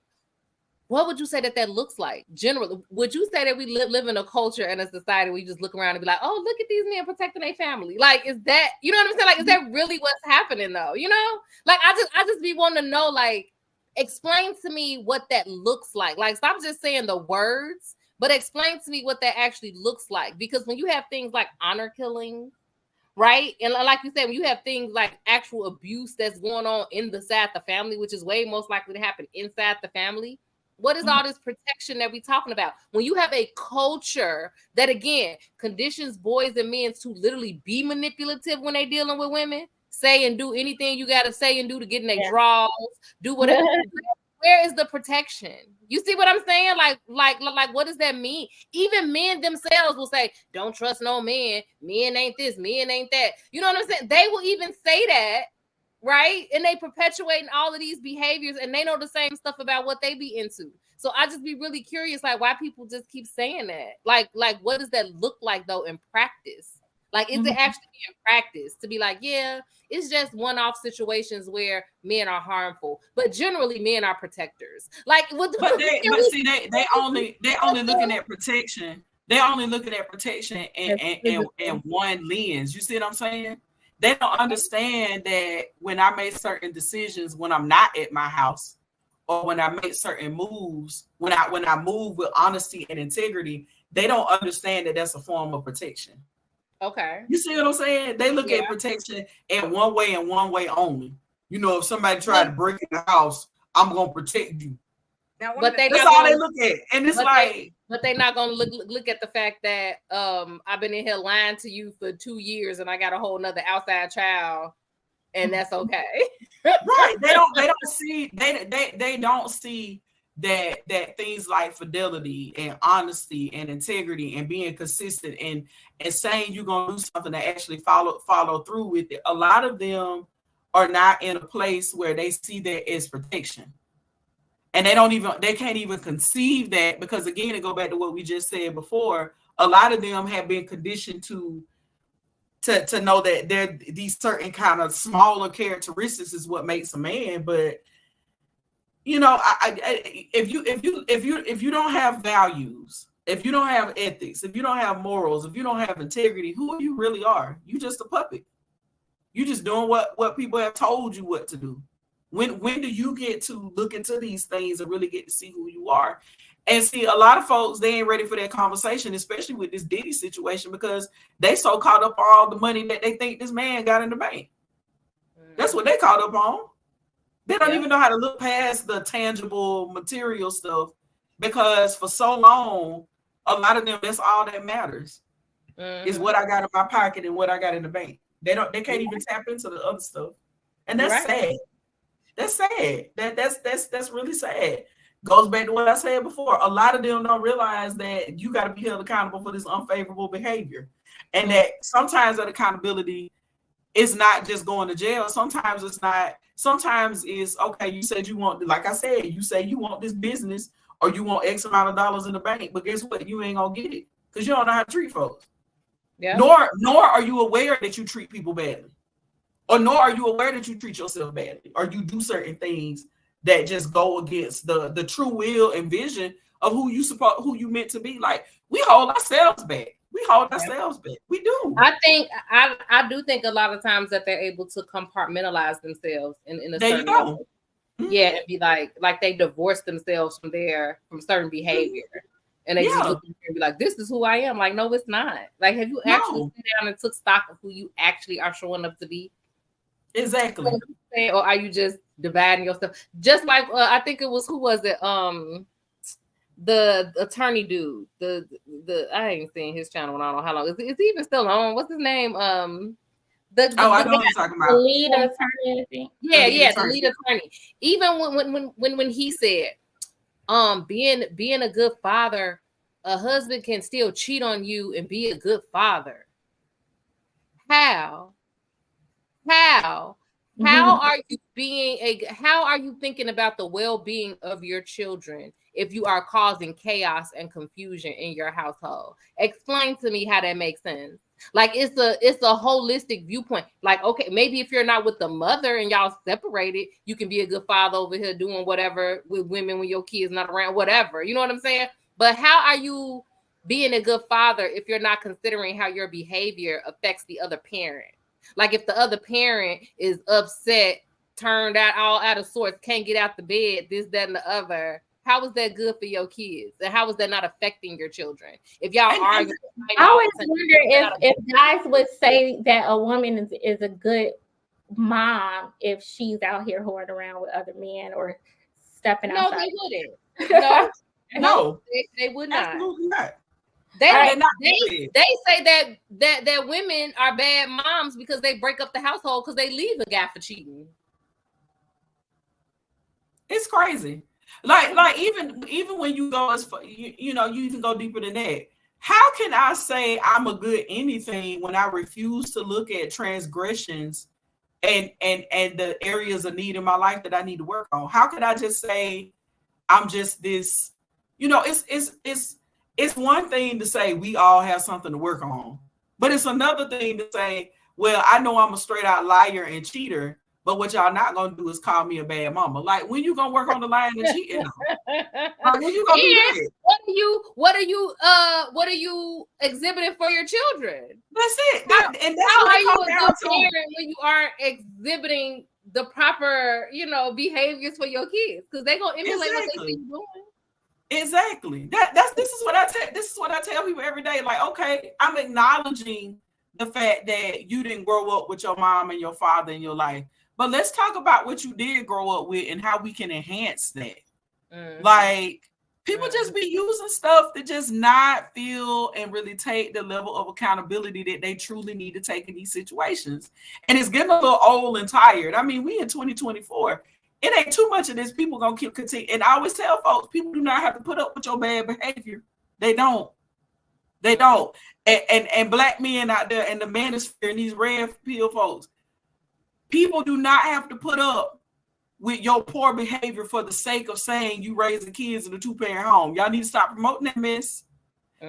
What would you say that looks like? Generally, would you say that we live in a culture and a society where you just look around and be like, oh, look at these men protecting their family? Like, is that, you know what I'm saying? Like, is that really what's happening though? You know, like, I just be wanting to know, like, explain to me what that looks like. Like, stop just saying the words, but explain to me what that actually looks like. Because when you have things like honor killing, right? And like you said, when you have things like actual abuse that's going on inside the family, which is way most likely to happen inside the family, what is all this protection that we're talking about? When you have a culture that, again, conditions boys and men to literally be manipulative when they're dealing with women, say and do anything you got to say and do to get in their draws, do whatever. Where is the protection? You see what I'm saying? Like, what does that mean? Even men themselves will say, don't trust no man. Men ain't this, men ain't that. You know what I'm saying? They will even say that, right? And they perpetuating all of these behaviors, and they know the same stuff about what they be into. So I just be really curious, like, why people just keep saying that. Like, what does that look like though in practice? Like, is it actually in practice to be like, yeah, it's just one-off situations where men are harmful, but generally men are protectors. Like, they only looking at protection. They only looking at protection and one lens. You see what I'm saying? They don't understand that when I make certain decisions, when I'm not at my house, or when I make certain moves, when I move with honesty and integrity, they don't understand that that's a form of protection. Okay. You see what I'm saying? They look at protection in one way and one way only. You know, if somebody tried to break in the house, I'm gonna protect you. Now, but that's all they look at, and it's but they're not gonna look at the fact that I've been in here lying to you for 2 years, and I got a whole nother outside child and that's okay. Right. They don't see they don't see that things like fidelity and honesty and integrity and being consistent and saying you're gonna do something to actually follow through with it. A lot of them are not in a place where they see that as protection. And they can't even conceive that, because again, it go back to what we just said before. A lot of them have been conditioned to know that there these certain kind of smaller characteristics is what makes a man. But you know, if you don't have values, if you don't have ethics, if you don't have morals, if you don't have integrity, who you really are? You just a puppet. You just doing what people have told you what to do. When do you get to look into these things and really get to see who you are? And see, a lot of folks, they ain't ready for that conversation, especially with this Diddy situation, because they so caught up on all the money that they think this man got in the bank. That's what they caught up on. They don't even know how to look past the tangible material stuff, because for so long, a lot of them, that's all that matters is what I got in my pocket and what I got in the bank. They can't even tap into the other stuff. And that's sad. That's sad. That's really sad. Goes back to what I said before. A lot of them don't realize that you got to be held accountable for this unfavorable behavior. And that sometimes that accountability is not just going to jail. Sometimes it's not. Sometimes it's, okay, you said you want, like I said, you say you want this business or you want X amount of dollars in the bank, but guess what? You ain't gonna get it because you don't know how to treat folks. Yeah. Nor are you aware that you treat people badly. Or nor are you aware that you treat yourself badly, or you do certain things that just go against the true will and vision of who you meant to be. Like, we hold ourselves back. We hold ourselves back. We do. I do think a lot of times that they're able to compartmentalize themselves in a there certain way. Yeah, and be like they divorce themselves from certain behavior. And they just look at you and be like, this is who I am. Like, no, it's not. Like, have you actually sat down and took stock of who you actually are showing up to be? Exactly. Or are you just dividing yourself? Just like I think it was, who was it? The attorney dude. The I ain't seen his channel in I don't know how long. Is he even still on? What's his name? I know what you're talking about. The lead attorney, I think. Yeah, the lead attorney. Even when he said, being a good father, a husband can still cheat on you and be a good father. How are you thinking about the well-being of your children if you are causing chaos and confusion in your household? Explain to me how that makes sense. Like, it's a holistic viewpoint. Like, okay, maybe if you're not with the mother and y'all separated, you can be a good father over here doing whatever with women when your kids not around, whatever. You know what I'm saying? But how are you being a good father if you're not considering how your behavior affects the other parent? Like, if the other parent is upset, turned out all out of sorts, can't get out the bed, this, that, and the other, how is that good for your kids? And how is that not affecting your children? If y'all argue, I always wonder if guys would say that a woman is a good mom if she's out here whoring around with other men or stepping outside. No, they wouldn't. No, they would not. Absolutely not. They say that women are bad moms because they break up the household because they leave a guy for cheating. It's crazy. Like even when you go as far, you even go deeper than that. How can I say I'm a good anything when I refuse to look at transgressions and the areas of need in my life that I need to work on? How can I just say I'm just this? It's one thing to say we all have something to work on, but it's another thing to say, well, I know I'm a straight out liar and cheater, but what y'all not gonna do is call me a bad mama. Like, when you gonna work on the lying and cheating? Like, when you gonna do that? What are you exhibiting for your children? That's it. How are you a good parent when you aren't exhibiting the proper, behaviors for your kids? Because they're gonna emulate what they see you doing. Exactly. This is what I tell people every day. Like, okay, I'm acknowledging the fact that you didn't grow up with your mom and your father in your life, but let's talk about what you did grow up with and how we can enhance that. Mm-hmm. Like, People just be using stuff to just not feel and really take the level of accountability that they truly need to take in these situations. And it's getting a little old and tired. I mean, we in 2024. It ain't too much of this. People gonna keep continue. And I always tell folks, people do not have to put up with your bad behavior. They don't. They don't. And black men out there and the manosphere and these red pill folks, people do not have to put up with your poor behavior for the sake of saying you raising kids in a 2-parent home. Y'all need to stop promoting that mess,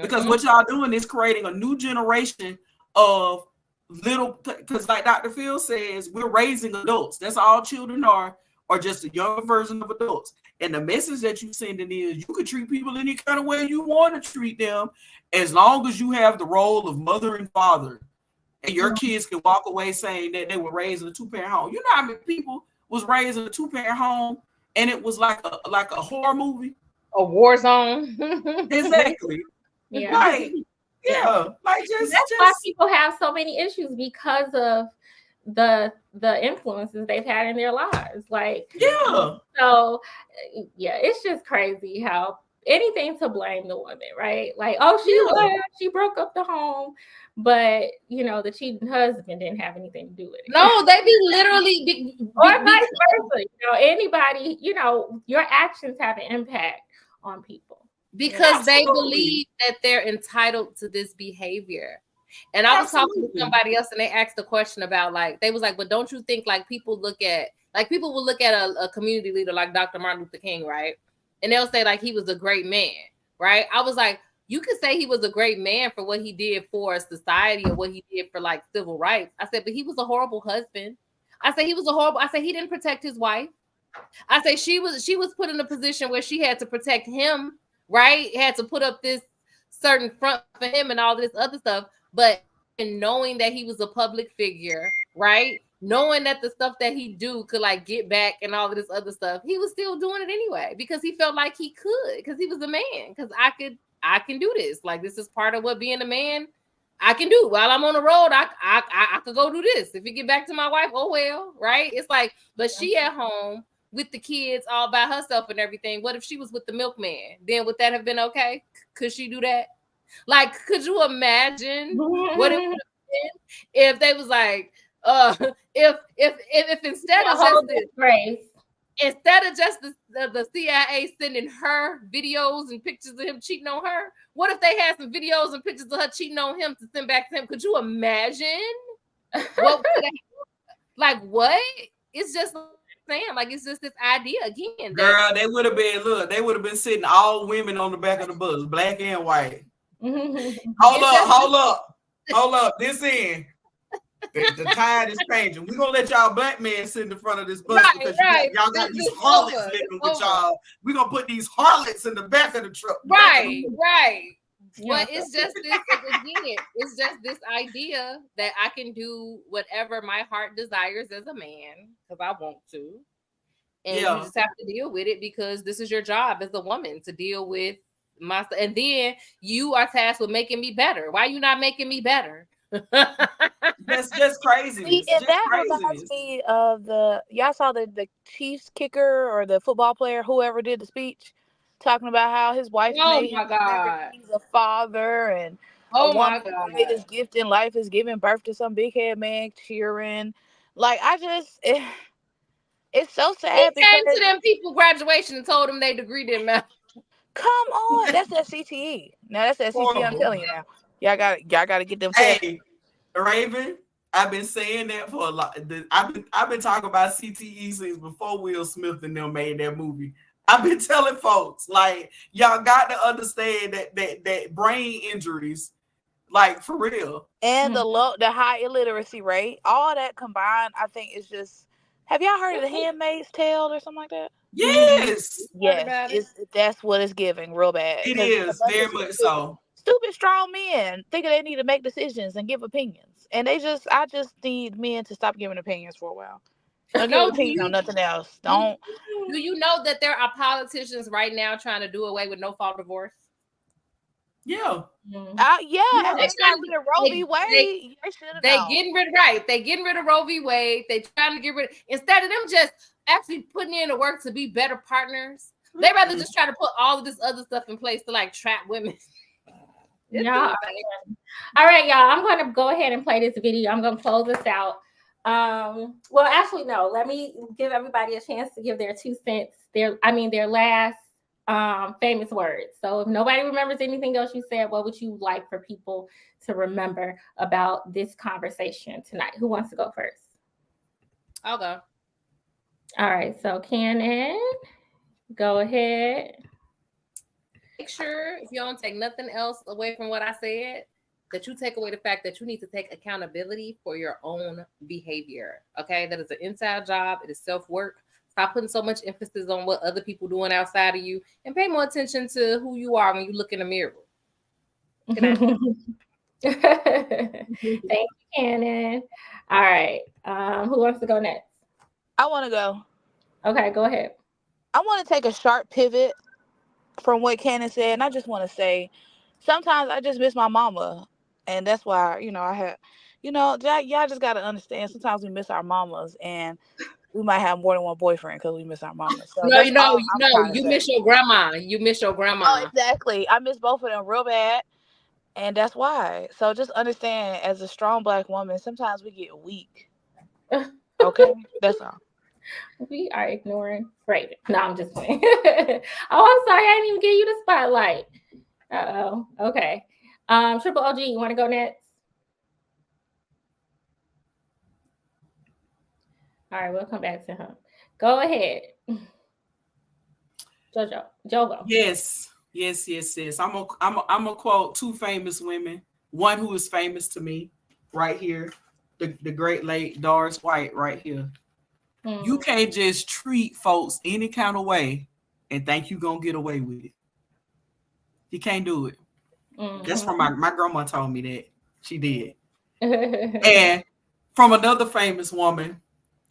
because what y'all doing is creating a new generation of little, because like Dr. Phil says, we're raising adults. That's all children are, or just a younger version of adults. And the message that you sending is you can treat people any kind of way you want to treat them, as long as you have the role of mother and father. And your kids can walk away saying that they were raised in a 2-parent home. You know how many people was raised in a 2-parent home and it was like a horror movie, a war zone. Exactly. Yeah. Like, yeah, like that's why people have so many issues, because of the influences they've had in their lives. Like, yeah. So yeah, it's just crazy how anything to blame the woman, right? Like, oh, she broke up the home, but you know, the cheating husband didn't have anything to do with it. No, they be literally or vice versa. You know, anybody, you know, your actions have an impact on people because they believe that they're entitled to this behavior. And I was talking to somebody else and they asked a question about, like, they was like, but don't you think like people will look at a community leader like Dr. Martin Luther King, right? And they'll say like he was a great man, right? I was like, you could say he was a great man for what he did for society or what he did for like civil rights. I said, but he was a horrible husband. I said, he didn't protect his wife. I say she was put in a position where she had to protect him, right? Had to put up this certain front for him and all this other stuff. But knowing that he was a public figure, right? Knowing that the stuff that he do could like get back and all of this other stuff, he was still doing it anyway because he felt like he could, because he was a man. Because I can do this. Like, this is part of what being a man I can do. While I'm on the road, I could go do this. If you get back to my wife, oh well, right? It's like, but she at home with the kids all by herself and everything. What if she was with the milkman? Then would that have been okay? Could she do that? Like, could you imagine what it would have been if they was like, if instead of just the CIA sending her videos and pictures of him cheating on her, what if they had some videos and pictures of her cheating on him to send back to him? Could you imagine? What? It's just saying, like, it's just this idea again. Girl, they would have been sitting all women on the back of the bus, black and white. Hold up. This in. The tide is changing. We're gonna let y'all black men sit in the front of this bus because y'all got these harlots living with y'all. We're gonna put these harlots in the back of the truck. Right. But it's just this again, it's just this idea that I can do whatever my heart desires as a man because I want to. And you just have to deal with it because this is your job as a woman to deal with myself. And then you are tasked with making me better. Why are you not making me better? That's just crazy. See, and that reminds me of y'all saw the Chiefs kicker or the football player, whoever did the speech, talking about how his wife made him he's a father and a woman's greatest gift in life is giving birth to some big head man cheering. Like, it's so sad. He came to them people graduation and told them their degree didn't matter. Come on, that's that CTE. Now that's that CTE. I'm telling you now. Y'all gotta get them. Hey, Raven, I've been saying that for a lot. I've been talking about CTE since before Will Smith and them made that movie. I've been telling folks, like, y'all got to understand that brain injuries, like, for real, and the high illiteracy rate, all that combined, I think it's just. Have y'all heard of The Handmaid's Tale or something like that? Yes. That's what it's giving real bad. It is very much so. Stupid strong men thinking they need to make decisions and give opinions, and I just need men to stop giving opinions for a while. Don't give opinions on nothing else. Don't. Do you know that there are politicians right now trying to do away with no-fault divorce? Yeah. They're trying to get Roe v. Wade. They getting rid of Roe v. Wade. They trying to get rid of, instead of them just actually putting in the work to be better partners. They rather just try to put all of this other stuff in place to like trap women. Yeah. All right, y'all. I'm going to go ahead and play this video. I'm going to close this out. Well, actually, no. Let me give everybody a chance to give their 2 cents. Their last famous words. So if nobody remembers anything else you said, what would you like for people to remember about this conversation tonight? Who wants to go first? I'll go. All right. So Cannon, go ahead. Make sure, if you don't take nothing else away from what I said, that you take away the fact that you need to take accountability for your own behavior. Okay, that is an inside job. It is self-work. Stop putting so much emphasis on what other people doing outside of you, and pay more attention to who you are when you look in the mirror. Thank you, Cannon. All right. Who wants to go next? I want to go. Okay, go ahead. I want to take a sharp pivot from what Cannon said, and I just want to say, sometimes I just miss my mama, and that's why I had, y'all just gotta understand. Sometimes we miss our mamas, and we might have more than one boyfriend because we miss our mamas. So No, you miss your grandma. You miss your grandma. Oh, exactly. I miss both of them real bad, and that's why. So just understand, as a strong Black woman, sometimes we get weak. Okay, that's all. We are ignoring Raven. No, I'm just playing. Oh, I'm sorry. I didn't even give you the spotlight. Uh-oh. Okay. Triple OG, you want to go next? All right, we'll come back to him. Go ahead. Jovo. Yes. I'm a quote 2 famous women. One who is famous to me right here. The great late Doris White right here. You can't just treat folks any kind of way and think you're going to get away with it. You can't do it. That's from my grandma told me that. She did. And from another famous woman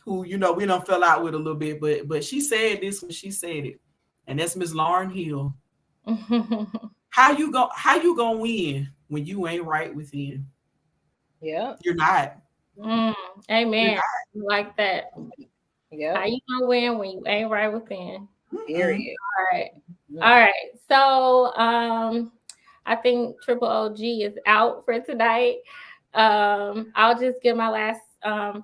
who, we done fell out with a little bit, but she said this when she said it. And that's Miss Lauryn Hill. How you gonna win when you ain't right within? Yeah. You're not. Amen. Like that. Yeah. How you gonna win when you ain't right within? Period. All right. So I think Triple OG is out for tonight. I'll just give my last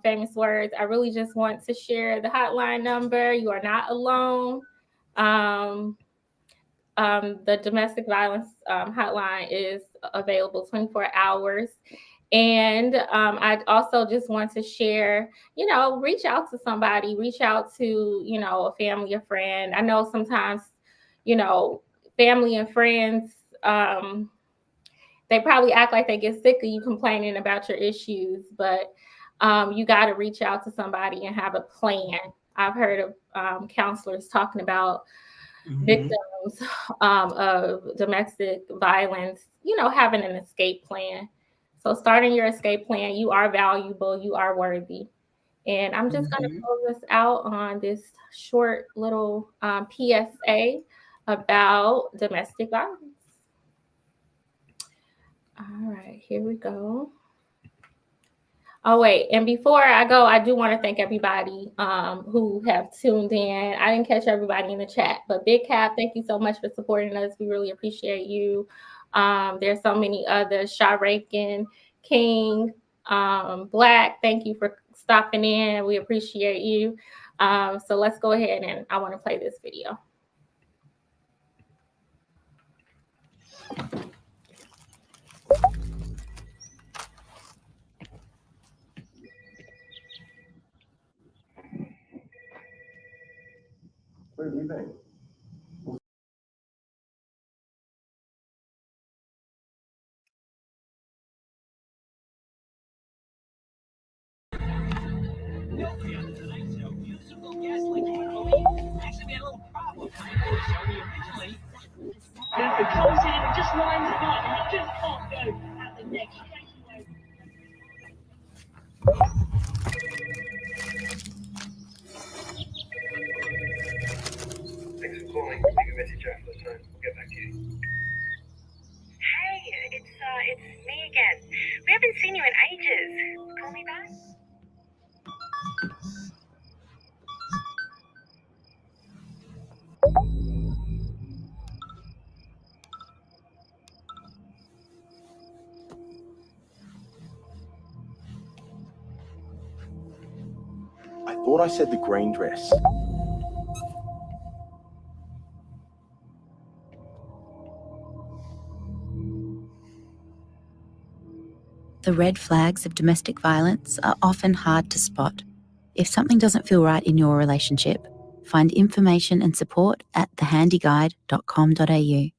famous words. I really just want to share the hotline number. You are not alone. The domestic violence hotline is available 24 hours. And I also just want to share, reach out to somebody, reach out to, a family, a friend. I know sometimes, family and friends, they probably act like they get sick of you complaining about your issues, but you got to reach out to somebody and have a plan. I've heard of counselors talking about victims of domestic violence, having an escape plan. So starting your escape plan, you are valuable, you are worthy. And I'm just going to close this out on this short little PSA about domestic violence. All right, here we go. Oh, wait. And before I go, I do want to thank everybody who have tuned in. I didn't catch everybody in the chat, but Big Cap, thank you so much for supporting us. We really appreciate you. There's so many others. Shaw Rakin, King, Black, thank you for stopping in. We appreciate you. So let's go ahead and I want to play this video. What do you think? It comes in and just lines it up, and you just can't go at the next. Thanks for calling. Leave a message after the tone. We'll get back to you. Hey, it's me again. We haven't seen you in ages. Call me back. Thought I said the green dress. The red flags of domestic violence are often hard to spot. If something doesn't feel right in your relationship, find information and support at thehandyguide.com.au.